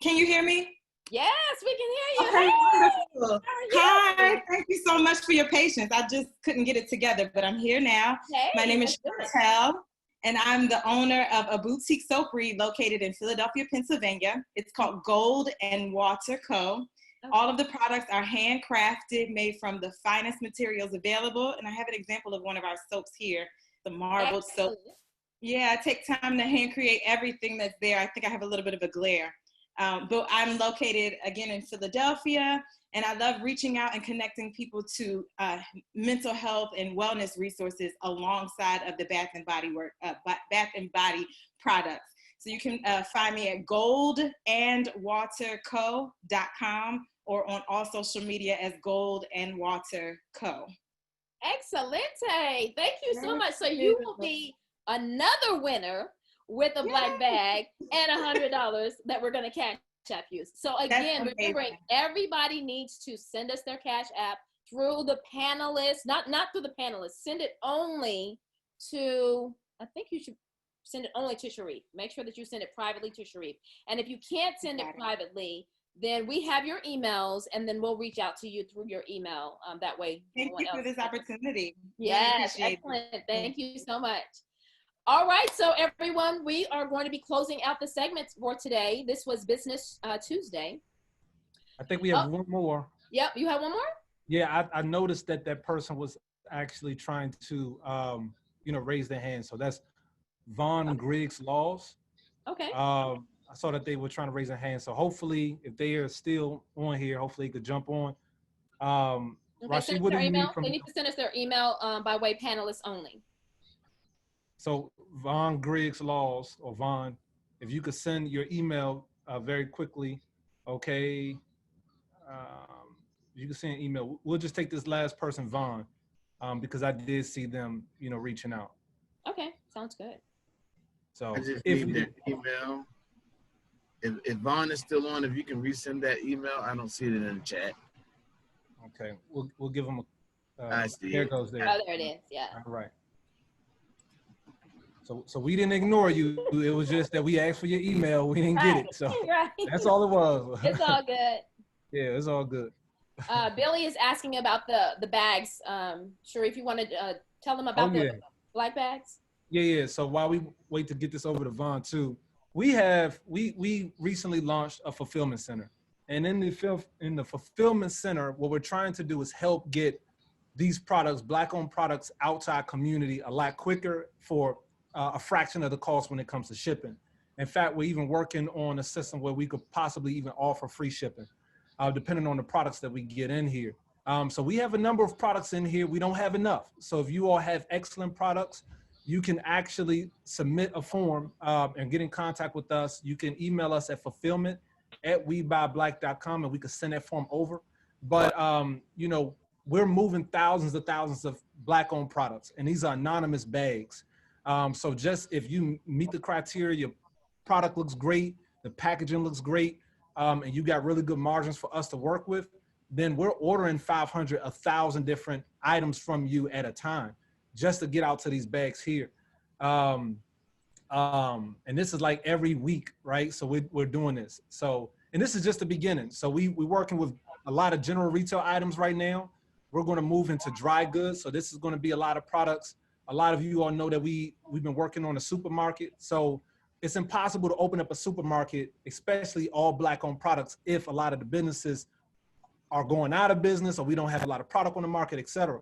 Can you hear me? Yes, we can hear you. Okay, wonderful. Hi. Hi, thank you so much for your patience. I just couldn't get it together, but I'm here now. Hey, my name is Chantel, and I'm the owner of a boutique soapery located in Philadelphia, Pennsylvania. It's called Gold and Water Co. Okay. All of the products are handcrafted, made from the finest materials available. And I have an example of one of our soaps here, the marbled soap. Yeah, I take time to hand create everything that's there. I think I have a little bit of a glare. But I'm located, again, in Philadelphia, and I love reaching out and connecting people to mental health and wellness resources alongside of the Bath and Body products. So you can find me at goldandwaterco.com or on all social media as Gold and Water Co. Excelente. Thank you so much. So you will be another winner with a black bag and $100 that we're going to cash app you. So again, remembering everybody needs to send us their cash app through the panelists, not through the panelists. Send it only to, I think you should send it only to Sharif. Make sure that you send it privately to Sharif. And if you can't send it privately, then we have your emails, and then we'll reach out to you through your email. That way. Thank you for this opportunity. Yes, excellent. Thank you so much. All right, so everyone, we are going to be closing out the segments for today. This was Business Tuesday. I think we have one more. Yep, you have one more? Yeah, I noticed that person was actually trying to, raise their hand. So that's Vaughn Griggs Laws. Okay. I saw that they were trying to raise their hand. So hopefully, if they are still on here, hopefully they could jump on. Okay, Rashid, send us what do their you need email. from? They need to send us their email by way panelists only. So Vaughn Griggs Laws, or Vaughn, if you could send your email very quickly, okay. You can send an email. We'll just take this last person, Vaughn, because I did see them, reaching out. Okay, sounds good. So I just if need their email. If Vaughn is still on, if you can resend that email, I don't see it in the chat. okay, we'll give them a. I see There it. goes there. Oh, there it is. Yeah. All right. So we didn't ignore you. It was just that we asked for your email. We didn't get it. So Right. that's all it was. It's all good. Yeah, it's all good. Billy is asking about the bags. Sharif, you want to tell them about the black bags? Yeah. So while we wait to get this over to Vaughn too, we recently launched a fulfillment center, and in the fulfillment center, what we're trying to do is help get these products, Black-owned products, out to our community a lot quicker for a fraction of the cost when it comes to shipping. In fact, we're even working on a system where we could possibly even offer free shipping, depending on the products that we get in here. So we have a number of products in here. We don't have enough. So if you all have excellent products, you can actually submit a form and get in contact with us. You can email us at fulfillment@webuyblack.com, and we can send that form over. But, we're moving thousands of Black-owned products, and these are anonymous bags. So just if you meet the criteria, your product looks great, the packaging looks great, and you got really good margins for us to work with, then we're ordering 500, 1,000 different items from you at a time just to get out to these bags here. And this is like every week, right? So we're doing this. So, and this is just the beginning. So we're working with a lot of general retail items right now. We're going to move into dry goods. So this is going to be a lot of products. A lot of you all know that we've been working on a supermarket. So it's impossible to open up a supermarket, especially all Black-owned products, if a lot of the businesses are going out of business or we don't have a lot of product on the market, et cetera.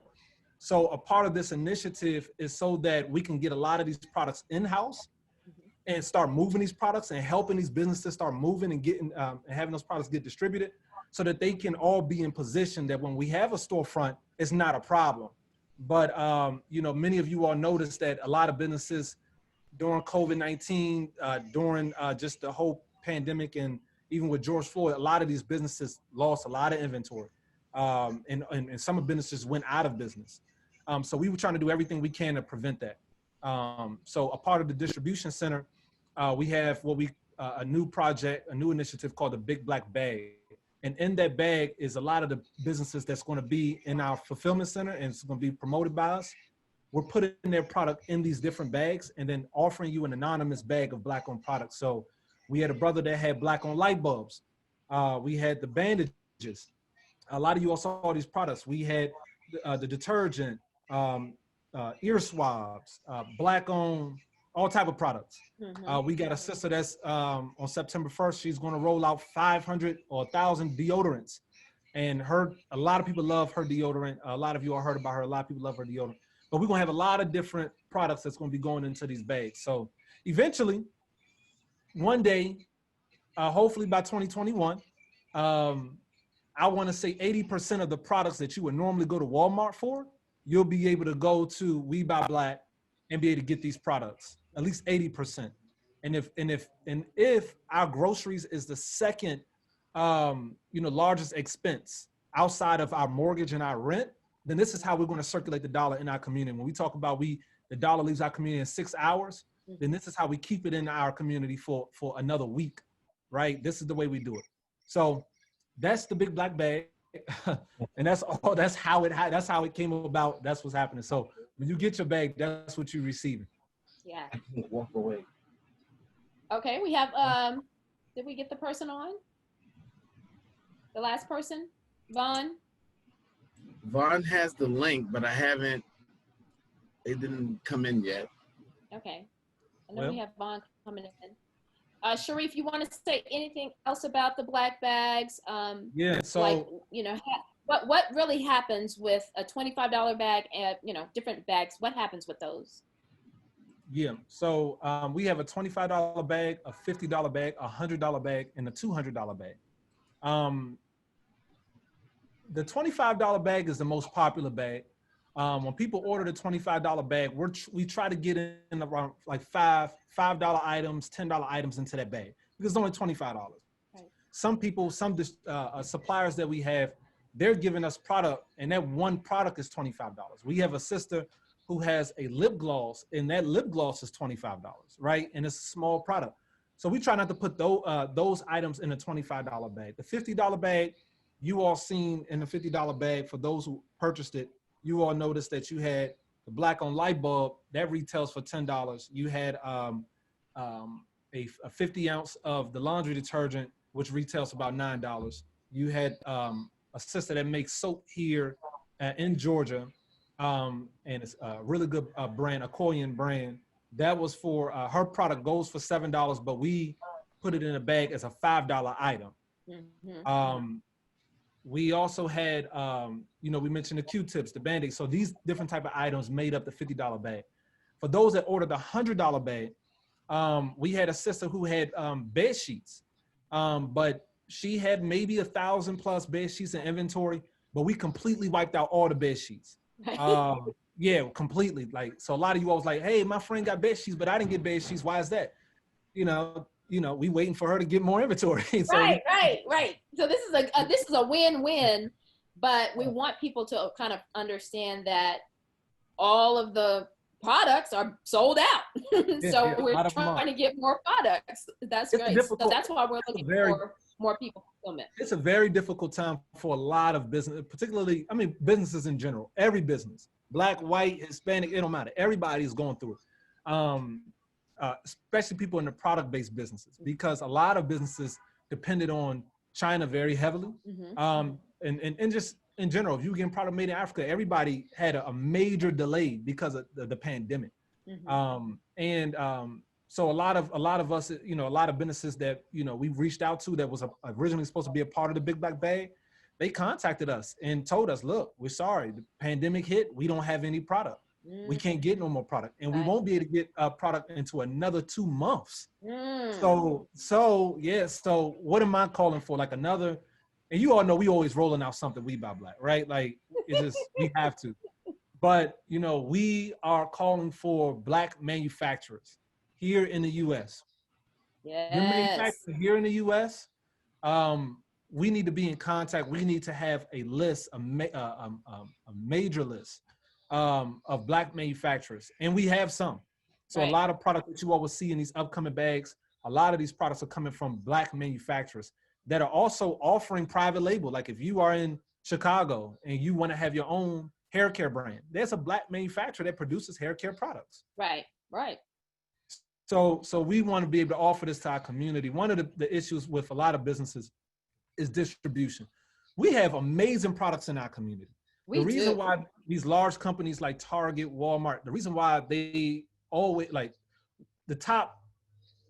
So a part of this initiative is so that we can get a lot of these products in-house and start moving these products and helping these businesses start moving and getting and having those products get distributed so that they can all be in position that when we have a storefront, it's not a problem. But, many of you all noticed that a lot of businesses during COVID-19, during just the whole pandemic, and even with George Floyd, a lot of these businesses lost a lot of inventory. And some of businesses went out of business. So we were trying to do everything we can to prevent that. So a part of the distribution center, we have a new project, a new initiative called the Big Black Bag. And in that bag is a lot of the businesses that's going to be in our fulfillment center, and it's going to be promoted by us. We're putting their product in these different bags and then offering you an anonymous bag of Black-owned products. So we had a brother that had Black-owned light bulbs. We had the bandages. A lot of you all saw these products. We had the detergent, ear swabs, Black-owned, all type of products. We got a sister that's on September 1st, she's going to roll out 500 or 1,000 deodorants. And a lot of people love her deodorant. A lot of you all heard about her. A lot of people love her deodorant. But we're going to have a lot of different products that's going to be going into these bags. So eventually, one day, hopefully by 2021, I want to say 80% of the products that you would normally go to Walmart for, you'll be able to go to We Buy Black and be able to get these products, at least 80%. And if our groceries is the second, largest expense outside of our mortgage and our rent, then this is how we're going to circulate the dollar in our community. When we talk about the dollar leaves our community in 6 hours, then this is how we keep it in our community for another week, right? This is the way we do it. So that's the Big Black Bag. And that's how it came about. That's what's happening. So when you get your bag, that's what you're receiving. Yeah. Walk away. Okay, we have, did we get the person on? The last person, Vaughn? Vaughn has the link, but it didn't come in yet. Okay. And then we have Vaughn coming in. Sharif, you want to say anything else about the black bags? Yeah, so what really happens with a $25 bag and different bags? What happens with those? Yeah. So we have a $25 bag, a $50 bag, a $100 bag, and a $200 bag. The $25 bag is the most popular bag. When people order the $25 bag, we try to get in around like $5 items, $10 items into that bag because it's only $25. Right. Some people, some suppliers that we have, they're giving us product, and that one product is $25. We have a sister who has a lip gloss, and that lip gloss is $25, right? And it's a small product. So we try not to put those items in a $25 bag. The $50 bag, you all seen in the $50 bag, for those who purchased it, you all noticed that you had the black on light bulb that retails for $10. You had a 50 ounce of the laundry detergent, which retails about $9. You had a sister that makes soap here in Georgia, and it's a really good brand, a Korean brand. That was for her product goes for $7, but we put it in a bag as a $5 item. Mm-hmm. We also had, we mentioned the Q-tips, the Band-Aids. So these different type of items made up the $50 bag. For those that ordered the $100 bag, we had a sister who had bed sheets, but she had maybe 1,000 plus bed sheets in inventory, but we completely wiped out all the bed sheets. Yeah, completely. Like, so a lot of you all was like, hey, my friend got bed sheets, but I didn't get bed sheets. Why is that? We waiting for her to get more inventory. So right. So this is a win-win, but we want people to kind of understand that all of the products are sold out. So we're trying to get more products. That's great. So that's why we're looking for more people fulfillment. It's a very difficult time for a lot of business, particularly, businesses in general. Every business, black, white, Hispanic, it don't matter. Everybody is going through it. Especially people in the product-based businesses, because a lot of businesses depended on China very heavily. And just in general, if you get product made in Africa, everybody had a major delay because of the pandemic. So a lot of us, a lot of businesses that, we've reached out to that was originally supposed to be a part of the Big Black Bag, they contacted us and told us, look, we're sorry, the pandemic hit, we don't have any product. We can't get no more product, and we won't be able to get a product into another 2 months. So what am I calling for? Like another, and you all know we always rolling out something We Buy Black, right? Like it's just, we have to. But, we are calling for Black manufacturers here in the U.S. Yes. Here in the U.S., we need to be in contact. We need to have a list, a major list of Black manufacturers, and we have some. So a lot of products that you all will see in these upcoming bags, a lot of these products are coming from Black manufacturers that are also offering private label. Like if you are in Chicago and you want to have your own hair care brand, there's a Black manufacturer that produces hair care products. Right. So we want to be able to offer this to our community. One of the issues with a lot of businesses is distribution. We have amazing products in our community. The reason why these large companies like Target, Walmart, the reason why they always, like the top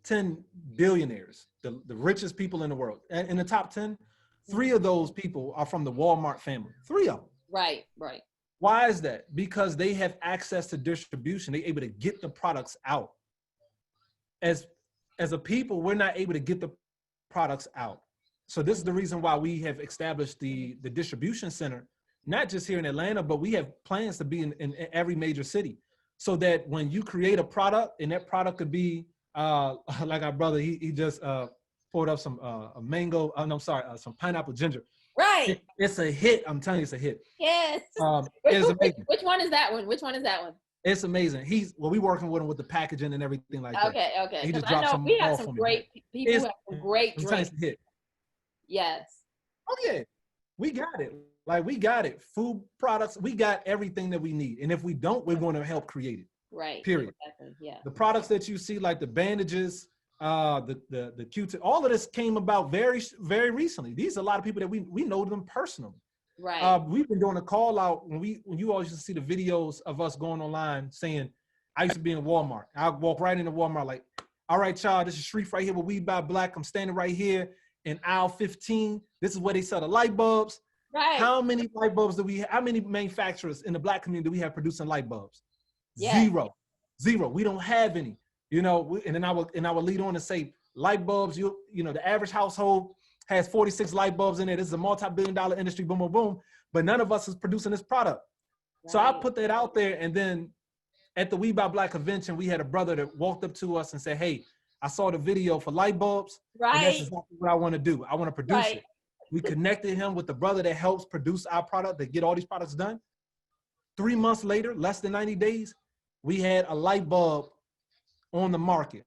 10 billionaires, the richest people in the world, and in the top 10, 3 of those people are from the Walmart family. 3 of them. Right. Why is that? Because they have access to distribution. They're able to get the products out. As a people, we're not able to get the products out. So this is the reason why we have established the distribution center, not just here in Atlanta, but we have plans to be in every major city, so that when you create a product, and that product could be like our brother, he just poured up some some pineapple ginger. Right. It's a hit. I'm telling you, it's a hit. Yes. Which one is that one? It's amazing. We working with him with the packaging and everything like that. Okay. He just dropped some. We have some great people who have some great drinks. It's a hit. Yes. Oh yeah, we got it. Like we got it. Food products, we got everything that we need. And if we don't, we're going to help create it. Right. Period. Exactly. Yeah. The products that you see, like the bandages, the Q-tip, all of this came about very, very recently. These are a lot of people that we know them personally. Right. We've been doing a call out when you always used to see the videos of us going online saying, I used to be in Walmart. I walk right into Walmart like, all right, y'all, this is street right here where We Buy Black. I'm standing right here in aisle 15. This is where they sell the light bulbs. Right. How many light bulbs do we have? How many manufacturers in the Black community do we have producing light bulbs? Yeah. 0. Zero. We don't have any. You know, and then I would lead on to say light bulbs. You know, the average household has 46 light bulbs in it. This is a multi-billion-dollar industry. Boom, boom, boom. But none of us is producing this product. Right. So I put that out there, and then at the We Buy Black convention, we had a brother that walked up to us and said, "Hey, I saw the video for light bulbs, and that's exactly what I want to do. I want to produce it." We connected him with the brother that helps produce our product, that get all these products done. 3 months later, less than 90 days, we had a light bulb on the market.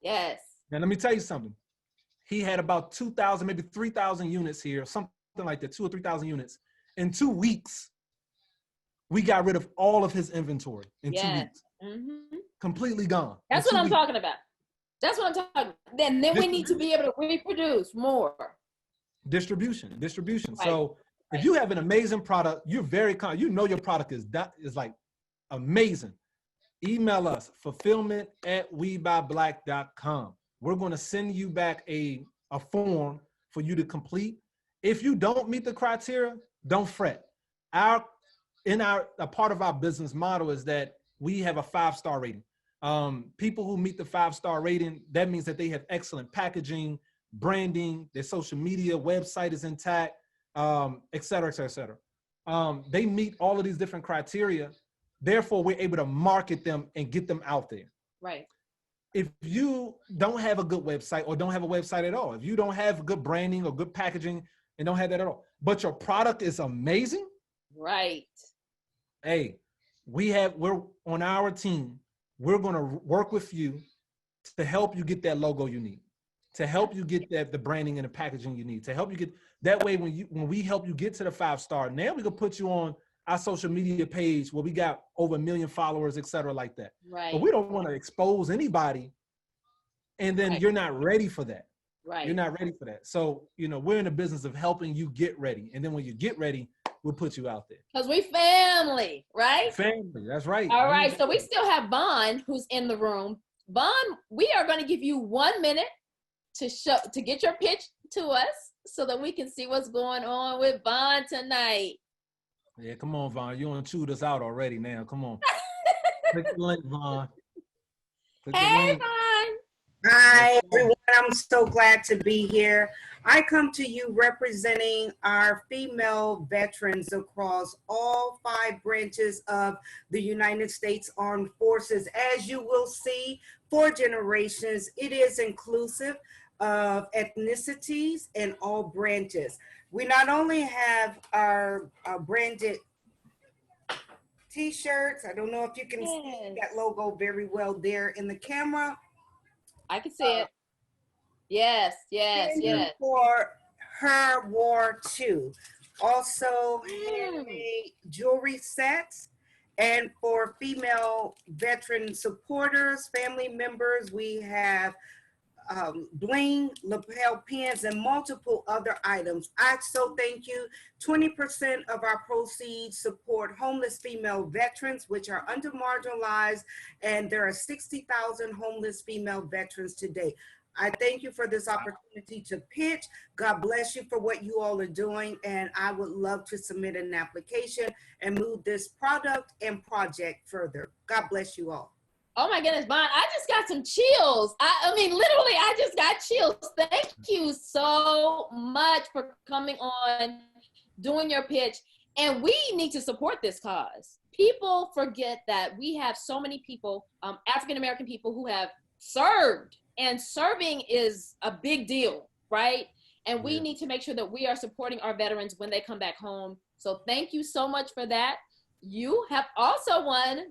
Yes. Now, let me tell you something. He had about 2,000, maybe 3,000 units here, something like that, 2,000 or 3,000 units. In 2 weeks, we got rid of all of his inventory in 2 weeks. Mm-hmm. Completely gone. That's what I'm talking about. That's what I'm talking about. Then we need to be able to reproduce more. Distribution. Right. So if you have an amazing product, you're very you know your product is like amazing. Email us, fulfillment@webyblack.com. We're going to send you back a form for you to complete. If you don't meet the criteria, don't fret. A part of our business model is that we have a 5-star rating. People who meet the 5-star rating, that means that they have excellent packaging, branding, their social media, website is intact, et cetera, et cetera, et cetera. They meet all of these different criteria. Therefore, we're able to market them and get them out there. Right. If you don't have a good website or don't have a website at all, if you don't have good branding or good packaging and don't have that at all, but your product is amazing. Right. Hey, we're on our team. We're going to work with you to help you get that logo you need, to help you get the branding and the packaging you need, to help you get that way. When we help you get to the 5-star, now we can put you on our social media page where we got over 1 million followers, et cetera, like that. Right. But we don't want to expose anybody, and then you're not ready for that. Right. You're not ready for that. So, you know, we're in the business of helping you get ready. And then when you get ready, we'll put you out there. Because we family, right? Family, that's right. All right, so we still have Vaughn who's in the room. Vaughn, we are going to give you 1 minute to get your pitch to us so that we can see what's going on with Vaughn tonight. Yeah, come on, Vaughn. You want to chew us out already now. Come on. Click the link, Vaughn. Hey, Vaughn. Hi, everyone. I'm so glad to be here. I come to you representing our female veterans across all 5 branches of the United States Armed Forces. As you will see, 4 generations, it is inclusive of ethnicities and all branches. We not only have our branded t-shirts. I don't know if you can see that logo very well there in the camera. I can see it. Yes. For her war too. Also handmade jewelry sets. And for female veteran supporters, family members, we have bling, lapel pins, and multiple other items. I so thank you. 20% of our proceeds support homeless female veterans, which are under marginalized, and there are 60,000 homeless female veterans today. I thank you for this opportunity to pitch. God bless you for what you all are doing, and I would love to submit an application and move this product and project further. God bless you all. Oh my goodness, Vaughn, I just got some chills. I mean, literally, I just got chills. Thank you so much for coming on, doing your pitch. And we need to support this cause. People forget that we have so many people, African-American people who have served, and serving is a big deal, right? And we need to make sure that we are supporting our veterans when they come back home. So thank you so much for that. You have also won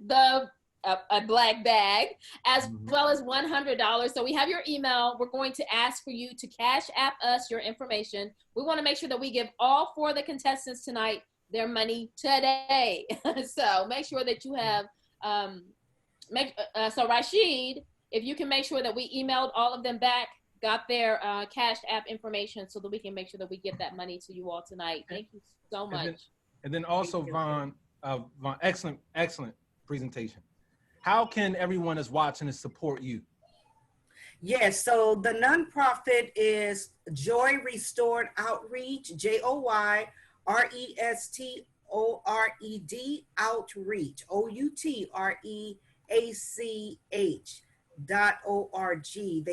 a black bag, as well as $100. So we have your email. We're going to ask for you to Cash App us your information. We want to make sure that we give all 4 of the contestants tonight their money today. So make sure that you have, so Rashid, if you can make sure that we emailed all of them back, got their Cash App information so that we can make sure that we get that money to you all tonight. Thank you so much. And then also, Vaughn, excellent presentation. How can everyone that's watching and support you? Yes, so the nonprofit is Joy Restored Outreach, JoyRestored Outreach, OUTREACH. They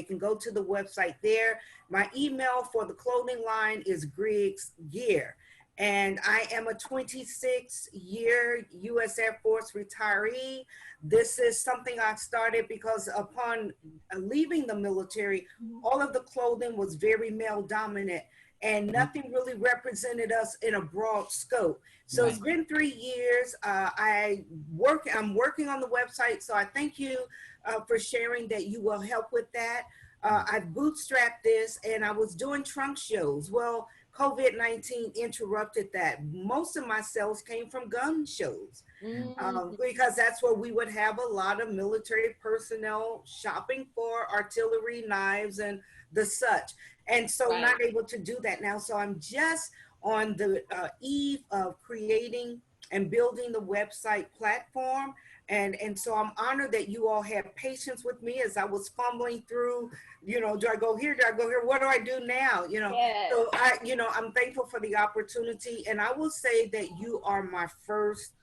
can go to the website there. My email for the clothing line is Griggs Gear. And I am a 26-year U.S. Air Force retiree. This is something I started because upon leaving the military, all of the clothing was very male dominant and nothing really represented us in a broad scope. So it's been 3 years. I'm working on the website. So I thank you for sharing that you will help with that. I've bootstrapped this and I was doing trunk shows. Well, COVID-19 interrupted that. Most of my sales came from gun shows because that's where we would have a lot of military personnel shopping for artillery, knives, and the such. And so not able to do that now. So I'm just on the eve of creating and building the website platform. And so I'm honored that you all have patience with me as I was fumbling through, do I go here? Do I go here? What do I do now? So I'm thankful for the opportunity. And I will say that you are my first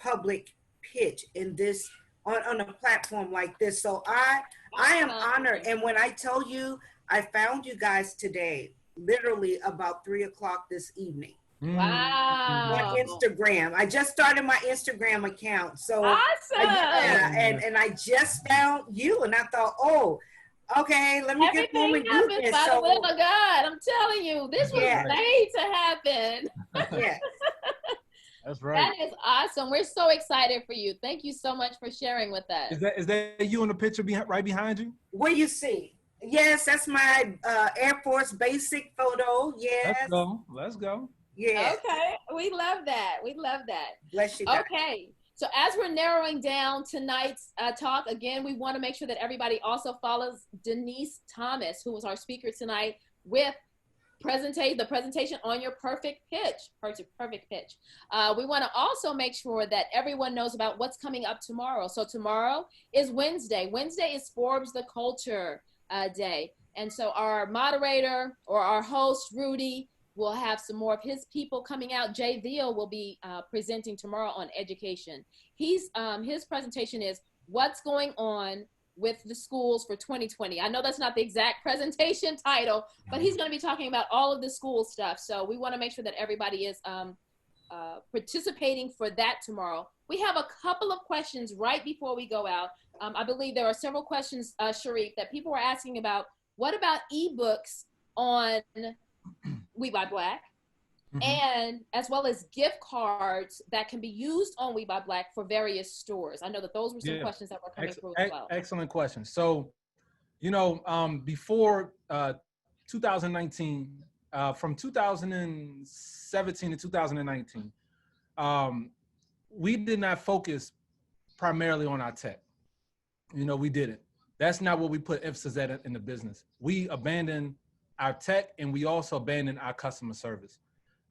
public pitch in this, on a platform like this. So I am honored. And when I tell you, I found you guys today, literally about 3 o'clock this evening. Wow. On Instagram. I just started my Instagram account. So awesome. And I just found you and I thought, oh, okay, let me get home and do this. By the will of God. I'm telling you, this was made to happen. Yeah. That's right. That is awesome. We're so excited for you. Thank you so much for sharing with us. Is that you in the picture right behind you? What do you see? Yes, that's my Air Force basic photo. Yes. Let's go. Yeah. Okay. We love that. We love that. Bless you guys. Okay. So as we're narrowing down tonight's talk, again, we want to make sure that everybody also follows Denise Thomas, who was our speaker tonight with the presentation on your perfect pitch. Perfect pitch. We want to also make sure that everyone knows about what's coming up tomorrow. So tomorrow is Wednesday. Wednesday is Forbes the Culture Day. And so our moderator or our host, Rudy, will have some more of his people coming out. Jay Veal will be presenting tomorrow on education. His presentation is what's going on with the schools for 2020. I know that's not the exact presentation title, but he's going to be talking about all of the school stuff. So we want to make sure that everybody is participating for that tomorrow. We have a couple of questions right before we go out. I believe there are several questions, Sharif, that people are asking about. What about ebooks on We Buy Black, and as well as gift cards that can be used on We Buy Black for various stores? I know that those were some questions that were coming through as well. Excellent question. So, before 2019, from 2017 to 2019, we did not focus primarily on our tech. We didn't. That's not what we put emphasis at in the business. We abandoned our tech and we also abandoned our customer service.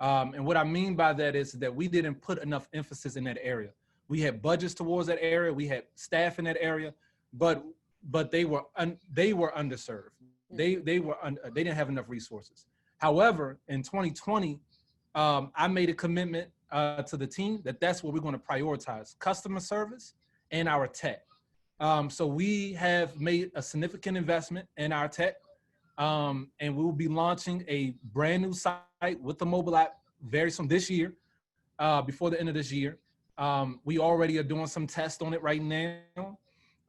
And what I mean by that is that we didn't put enough emphasis in that area. We had budgets towards that area. We had staff in that area, but they were underserved. They didn't have enough resources. However, in 2020, I made a commitment to the team that's what we're going to prioritize: customer service and our tech. So we have made a significant investment in our tech. And we will be launching a brand new site with the mobile app very soon this year, before the end of this year. We already are doing some tests on it right now,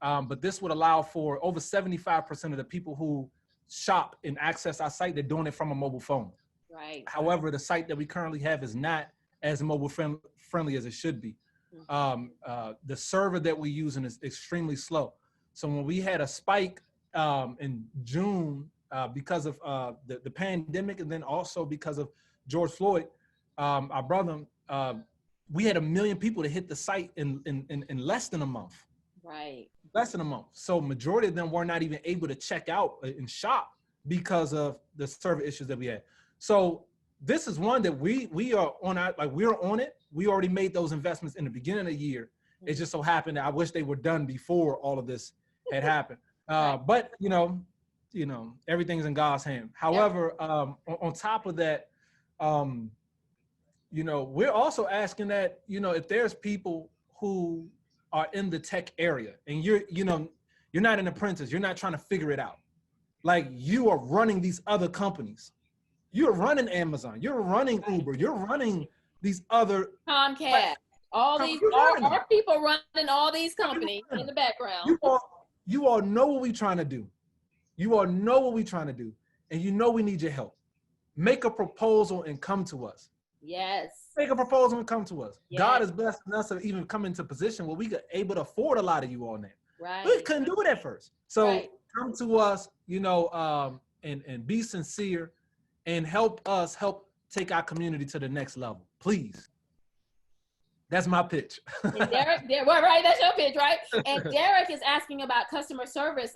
but this would allow for over 75% of the people who shop and access our site, they're doing it from a mobile phone. Right. However, the site that we currently have is not as mobile friendly as it should be. The server that we're using is extremely slow. So when we had a spike in June, because of the pandemic, and then also because of George Floyd, our brother, we had 1 million people to hit the site in less than a month. Right. Less than a month. So majority of them were not even able to check out and shop because of the server issues that we had. So this is one that we are on we're on it. We already made those investments in the beginning of the year. It just so happened that I wish they were done before all of this had happened. But everything's in God's hand. However, on top of that, we're also asking that, if there's people who are in the tech area and you're not an apprentice, you're not trying to figure it out. Like, you are running these other companies. You're running Amazon, you're running Uber, you're running these other Comcast, all our people running all these companies in the background. You all know what we're trying to do. You all know what we're trying to do. And you know we need your help. Make a proposal and come to us. Yes. Make a proposal and come to us. Yes. God is blessing us to even come into a position where we could able to afford a lot of you all now. Right. We couldn't do it at first. So right. Come to us, and be sincere and help us help take our community to the next level, please. That's my pitch. And Derek, right, that's your pitch, right? And Derek is asking about customer service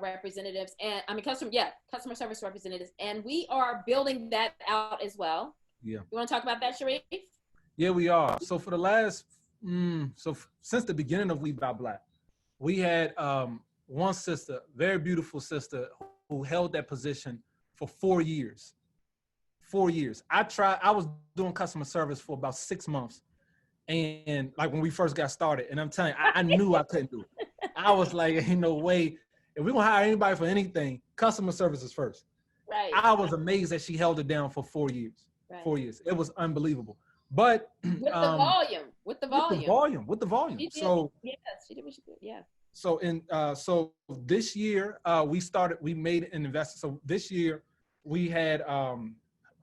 representatives, and customer service representatives, and we are building that out as well. Yeah. You want to talk about that, Sharif? Yeah, we are. So for the last, since the beginning of We Buy Black, we had one sister, very beautiful sister, who held that position for 4 years. 4 years. I was doing customer service for about 6 months. And like when we first got started, and I'm telling you, I knew I couldn't do it. I was like, ain't no way. If we're gonna hire anybody for anything, customer service is first. Right. I was amazed that she held it down for 4 years. Right. 4 years. It was unbelievable. But with the volume. With the volume. So yes, she did what she did. Yeah. So this year we made an investment. So this year we had how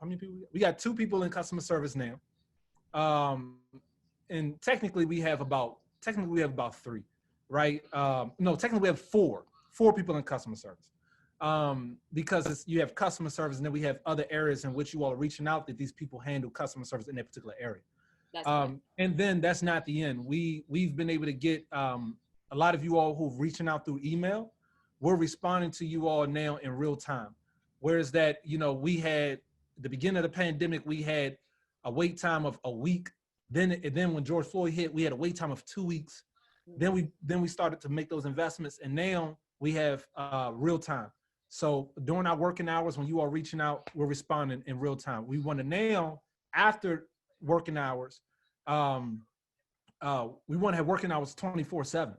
many people? We got 2 people in customer service now. And technically we have about 3, right? No, technically we have 4 people in customer service. Because you have customer service and then we have other areas in which you all are reaching out that these people handle customer service in that particular area. And then that's not the end. We've been able to get a lot of you all who've reaching out through email. We're responding to you all now in real time. Whereas that, we had the beginning of the pandemic, we had a wait time of a week. Then when George Floyd hit, we had a wait time of 2 weeks. Then we started to make those investments, and now we have real time. So during our working hours, when you are reaching out, we're responding in real time. We want to now, after working hours, we want to have working hours 24/7.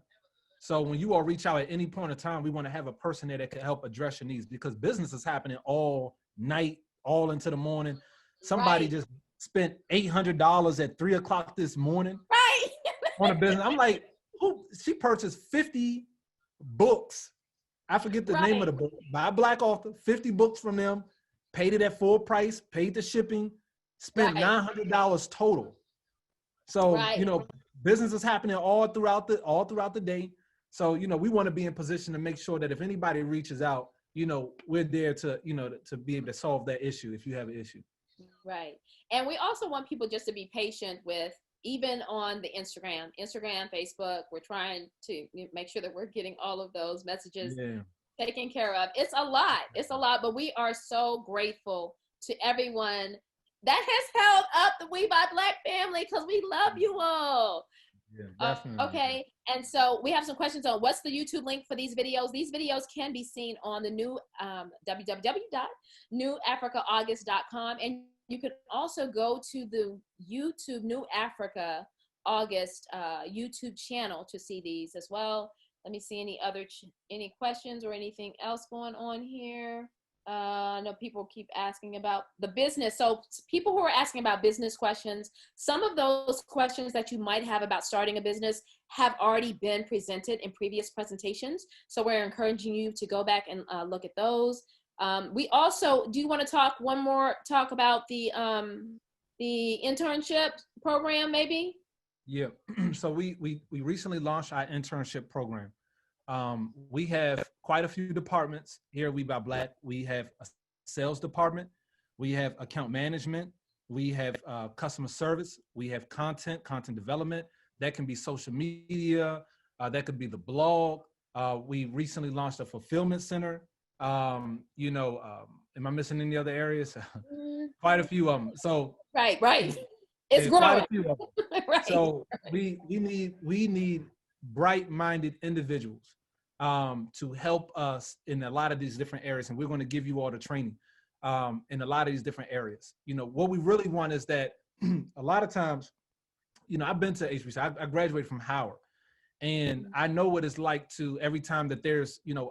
So when you all reach out at any point in time, we want to have a person there that can help address your needs, because business is happening all night, all into the morning. Somebody just spent $800 at 3 o'clock this morning on a business. I'm like, she purchased 50 books. I forget the name of the book, by a Black author, 50 books from them, paid it at full price, paid the shipping, spent $900 total. So, business is happening all throughout the day. So, we want to be in position to make sure that if anybody reaches out, we're there to, to be able to solve that issue if you have an issue. Right. And we also want people just to be patient with, even on the Instagram, Facebook, we're trying to make sure that we're getting all of those messages taken care of. It's a lot, but we are so grateful to everyone that has held up the We Buy Black family, because we love you all. Yeah, definitely. Okay. And so we have some questions on what's the YouTube link for these videos. These videos can be seen on the new www.newafricaaugust.com. And you can also go to the YouTube New Africa August YouTube channel to see these as well. Let me see any questions or anything else going on here. I know people keep asking about the business. So people who are asking about business questions, some of those questions that you might have about starting a business have already been presented in previous presentations. So we're encouraging you to go back and look at those. We also, do you want to talk about the internship program maybe? Yeah, so we recently launched our internship program. We have quite a few departments here at We Buy Black. We have a sales department, we have account management, we have customer service, we have content development. That can be social media, that could be the blog. We recently launched a fulfillment center. Am I missing any other areas? Quite a few of them. So right. It's growing. Quite a few of them. So we need bright-minded individuals to help us in a lot of these different areas, and we're going to give you all the training in a lot of these different areas. What we really want is that a lot of times, I've been to HBC. I graduated from Howard, And I know what it's like to every time that there's, you know,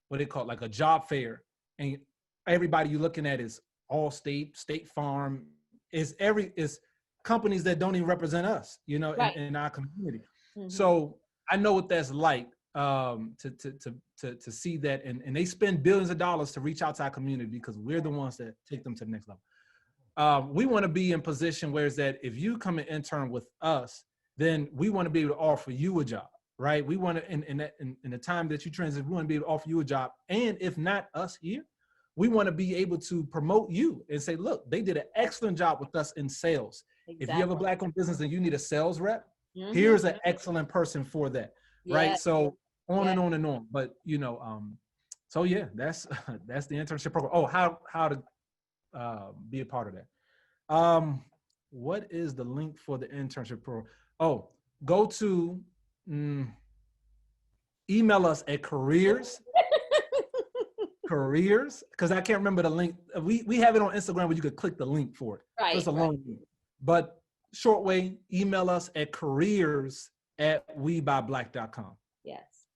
what they call it, like a job fair, and everybody you're looking at is Allstate, State Farm, is companies that don't even represent us, you know, Right. in our community. Mhm. So I know what that's like, to see that, and they spend billions of dollars to reach out to our community because we're the ones that take them to the next level. We want to be in position where is that if you come and intern with us, then we want to be able to offer you a job, right? We want to, in the time that you transition, we want to be able to offer you a job. And if not us here, we want to be able to promote you and say, look, they did an excellent job with us in sales. Exactly. If you have a Black-owned business and you need a sales rep, Mhm. here's an excellent person for that, right? Yes. So on Yes. and on and on. But, you know, so yeah, that's the internship program. Oh, how to be a part of that. What is the link for the internship program? Oh, go to email us at careers, because I can't remember the link. We have it on Instagram where you could click the link for it. Right. So it's a long link. But short way, email us at careers@webybyblack.com. Yes.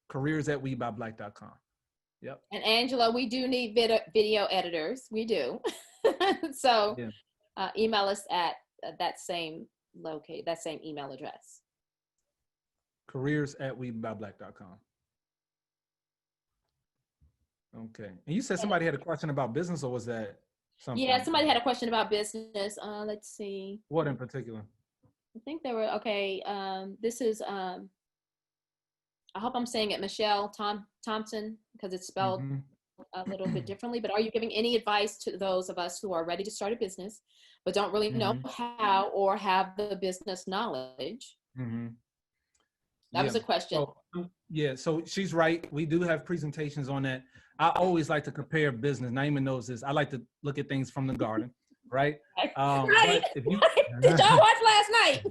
careers@webybyblack.com. Yep. And Angela, we do need video editors. We do. So Yeah. Email us at that same email address. careers@webybyblack.com. Okay. And you said somebody had a question about business, or was that something? Yeah, somebody had a question about business. Let's see. What in particular? I think they were, okay. This is, I hope I'm saying it, Michelle Thompson, because it's spelled a little bit differently, but are you giving any advice to those of us who are ready to start a business, but don't really know how or have the business knowledge? That was a question. So she's right. We do have presentations on that. I always like to compare business. Naima knows this. I like to look at things from the garden, right? Right. But if you, Did y'all watch last night?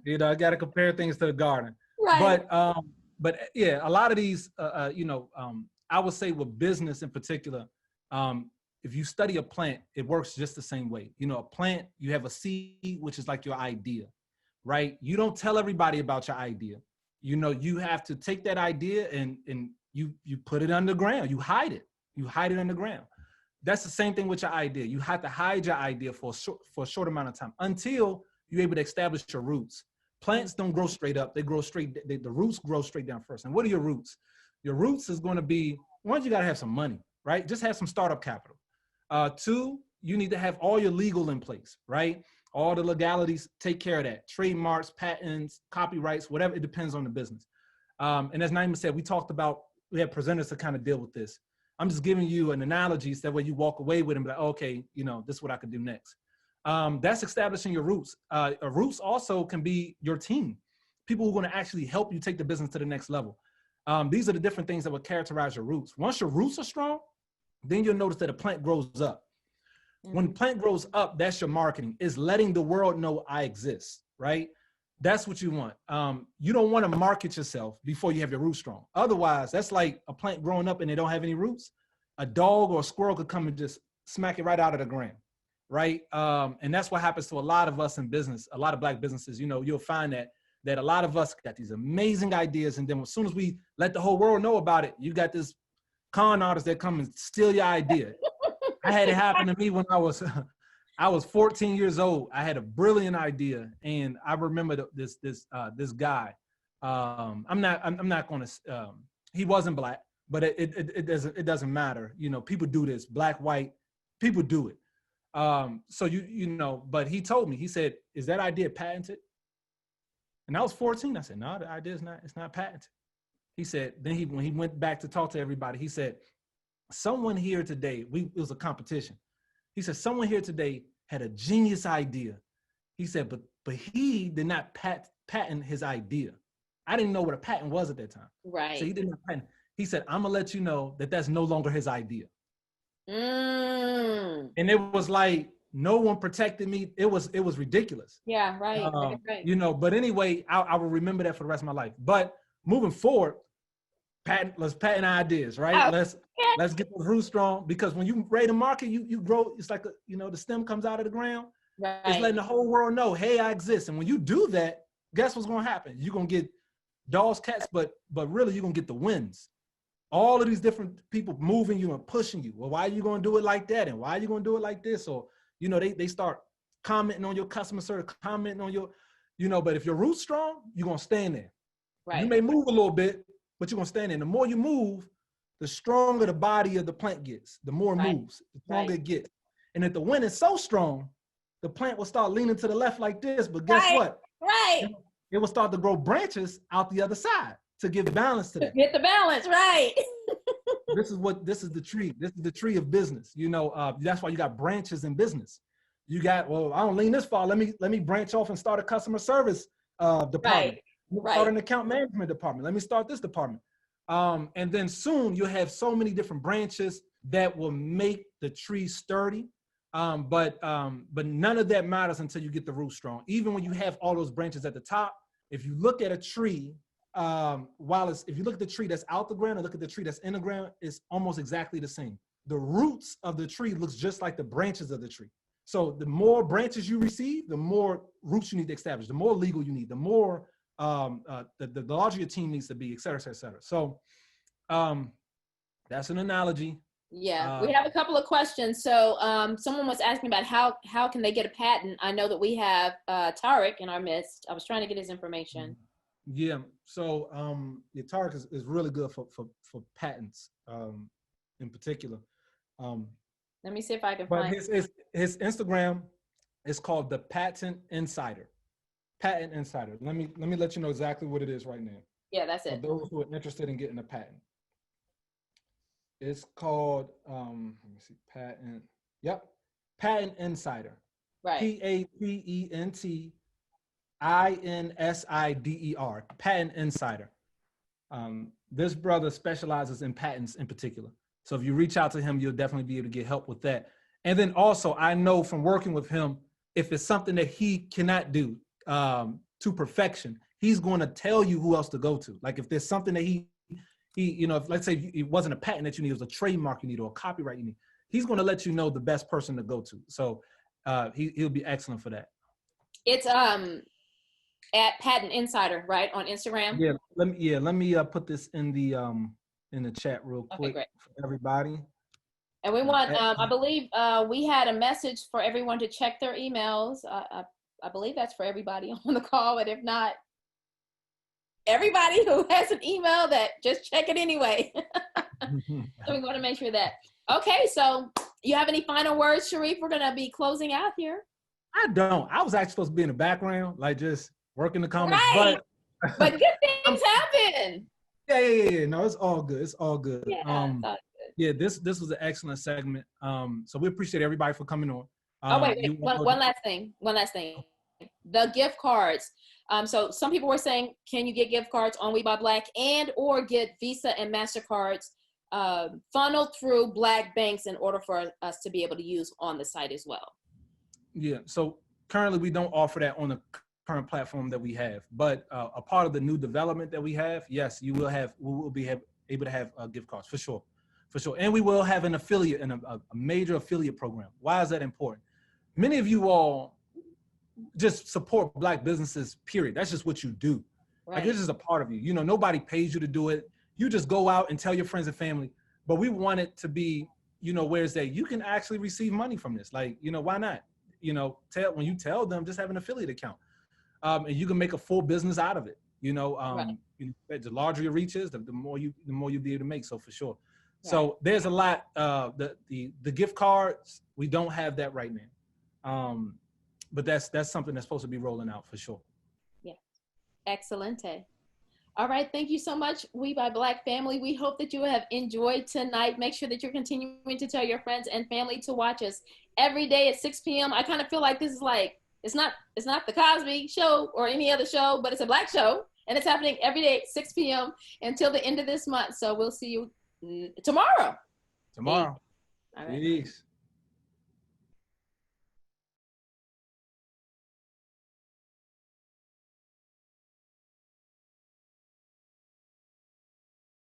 you know, I got to compare things to the garden. Right. But yeah, a lot of these, you know, I would say with business in particular, if you study a plant, it works just the same way. You know, a plant, you have a seed, which is like your idea, right? You don't tell everybody about your idea. You know, you have to take that idea and you put it underground. You hide it. You hide it underground. That's the same thing with your idea. You have to hide your idea for a short amount of time until you're able to establish your roots. Plants don't grow straight up. They grow straight. The roots grow straight down first. And what are your roots? Your roots is going to be, one, you got to have some money, right? Just have some startup capital. Two, you need to have all your legal in place, right? All the legalities, take care of that. Trademarks, patents, copyrights, whatever, it depends on the business. And as Naima said, we have presenters to kind of deal with this. I'm just giving you an analogy so that way you walk away with them like, okay, you know, this is what I could do next. That's establishing your roots. Roots also can be your team, people who are going to actually help you take the business to the next level. These are the different things that would characterize your roots. Once your roots are strong, then you'll notice that a plant grows up. When the plant grows up, that's your marketing, is letting the world know I exist, right? That's what you want. You don't want to market yourself before you have your roots strong. Otherwise, that's like a plant growing up and they don't have any roots. A dog or a squirrel could come and just smack it right out of the ground, right? And that's what happens to a lot of us in business, a lot of Black businesses. You know, you'll find that a lot of us got these amazing ideas, and then as soon as we let the whole world know about it, you got this con artist that come and steal your idea. I had it happen to me when I was 14 years old. I had a brilliant idea, and I remember this guy. I'm not going to. He wasn't Black, but it doesn't matter. You know, people do this. Black, white, people do it. So you know. But he told me. He said, "Is that idea patented?" And I was 14. I said, "No, the idea is not. It's not patented." He said. Then when he went back to talk to everybody, he said, "Someone here today. It was a competition." He said, "Someone here today had a genius idea." He said, but he did not patent his idea. I didn't know what a patent was at that time. Right. So he didn't patent. He said, "I'm gonna let you know that that's no longer his idea." And it was like no one protected me. It was ridiculous. Yeah, right. Right. You know, but anyway, I will remember that for the rest of my life. But moving forward, let's patent ideas, right? Let's get the roots strong, because when you ready to market, you grow. It's like, the stem comes out of the ground. Right. It's letting the whole world know, hey, I exist. And when you do that, guess what's gonna happen? You're gonna get dogs, cats, but really you're gonna get the wins. All of these different people moving you and pushing you. Well, why are you gonna do it like that? And why are you gonna do it like this? Or, you know, they start commenting on your customer service, commenting on your, you know, but if your root's strong, you're gonna stand there. Right. You may move a little bit, but you're gonna stand there. And the more you move, the stronger the body of the plant gets. The more it moves, the stronger it gets. And if the wind is so strong, the plant will start leaning to the left like this, but guess what? It will start to grow branches out the other side to give balance to that. Get the balance, right. This is the tree. This is the tree of business. You know, that's why you got branches in business. You got, well, I don't lean this far. Let me branch off and start a customer service department. Start an account management department. Let me start this department. And then soon you'll have so many different branches that will make the tree sturdy. But none of that matters until you get the root strong. Even when you have all those branches at the top, if you look at a tree, if you look at the tree that's out the ground and look at the tree that's in the ground, it's almost exactly the same. The roots of the tree looks just like the branches of the tree. So the more branches you receive, the more roots you need to establish, the more legal you need, the more the larger your team needs to be, et cetera, et cetera, et cetera. So that's an analogy. Yeah, we have a couple of questions. So someone was asking about how can they get a patent? I know that we have Tariq in our midst. I was trying to get his information. Yeah, so Tariq is really good for patents in particular. Let me see if I can but find his Instagram is called the Patent Insider. Patent Insider. Let me let you know exactly what it is right now. Yeah, that's it. For those who are interested in getting a patent. It's called, let me see, Patent. Yep, Patent Insider. Right. PATENTINSIDER. Patent Insider. This brother specializes in patents in particular. So if you reach out to him, you'll definitely be able to get help with that. And then also, I know from working with him, if it's something that he cannot do to perfection, he's going to tell you who else to go to. Like if there's something that he, you know, if let's say it wasn't a patent that you need, it was a trademark you need or a copyright you need, he's going to let you know the best person to go to. So he'll be excellent for that. It's at Patent Insider, right, on Instagram. Yeah, let me put this in the chat real quick for everybody. And we want, I believe we had a message for everyone to check their emails. I believe that's for everybody on the call, but if not, everybody who has an email, that just check it anyway. So we want to make sure that. Okay, so you have any final words, Sharif? We're going to be closing out here. I don't. I was actually supposed to be in the background, like just working the comments. Right. But good things happen. Yeah. No, it's all good. It's all good. Yeah, yeah, this was an excellent segment. So we appreciate everybody for coming on. Wait. One last thing. The gift cards. So some people were saying, can you get gift cards on We Buy Black and or get Visa and MasterCards funneled through Black banks in order for us to be able to use on the site as well? Yeah, so currently we don't offer that on the current platform that we have, but a part of the new development that we have, yes, we will be able to have gift cards for sure. And we will have an affiliate and a major affiliate program. Why is that important? Many of you all just support Black businesses, period. That's just what you do. Right. Like it's just a part of you. You know, nobody pays you to do it. You just go out and tell your friends and family, but we want it to be, you know, where it's that you can actually receive money from this. Like, you know, why not? You know, when you tell them, just have an affiliate account. And you can make a full business out of it. You know, the larger your reach is, the more you'll be able to make. So for sure. Right. So there's a lot. The gift cards, we don't have that right now. But that's something that's supposed to be rolling out for sure. Yeah, excelente. All right, thank you so much, We Buy Black family. We hope that you have enjoyed tonight. Make sure that you're continuing to tell your friends and family to watch us every day at 6 p.m. I kind of feel like this is like, it's not the Cosby Show or any other show, but it's a Black show, and it's happening every day at 6 p.m. until the end of this month. So we'll see you tomorrow. All right. Peace.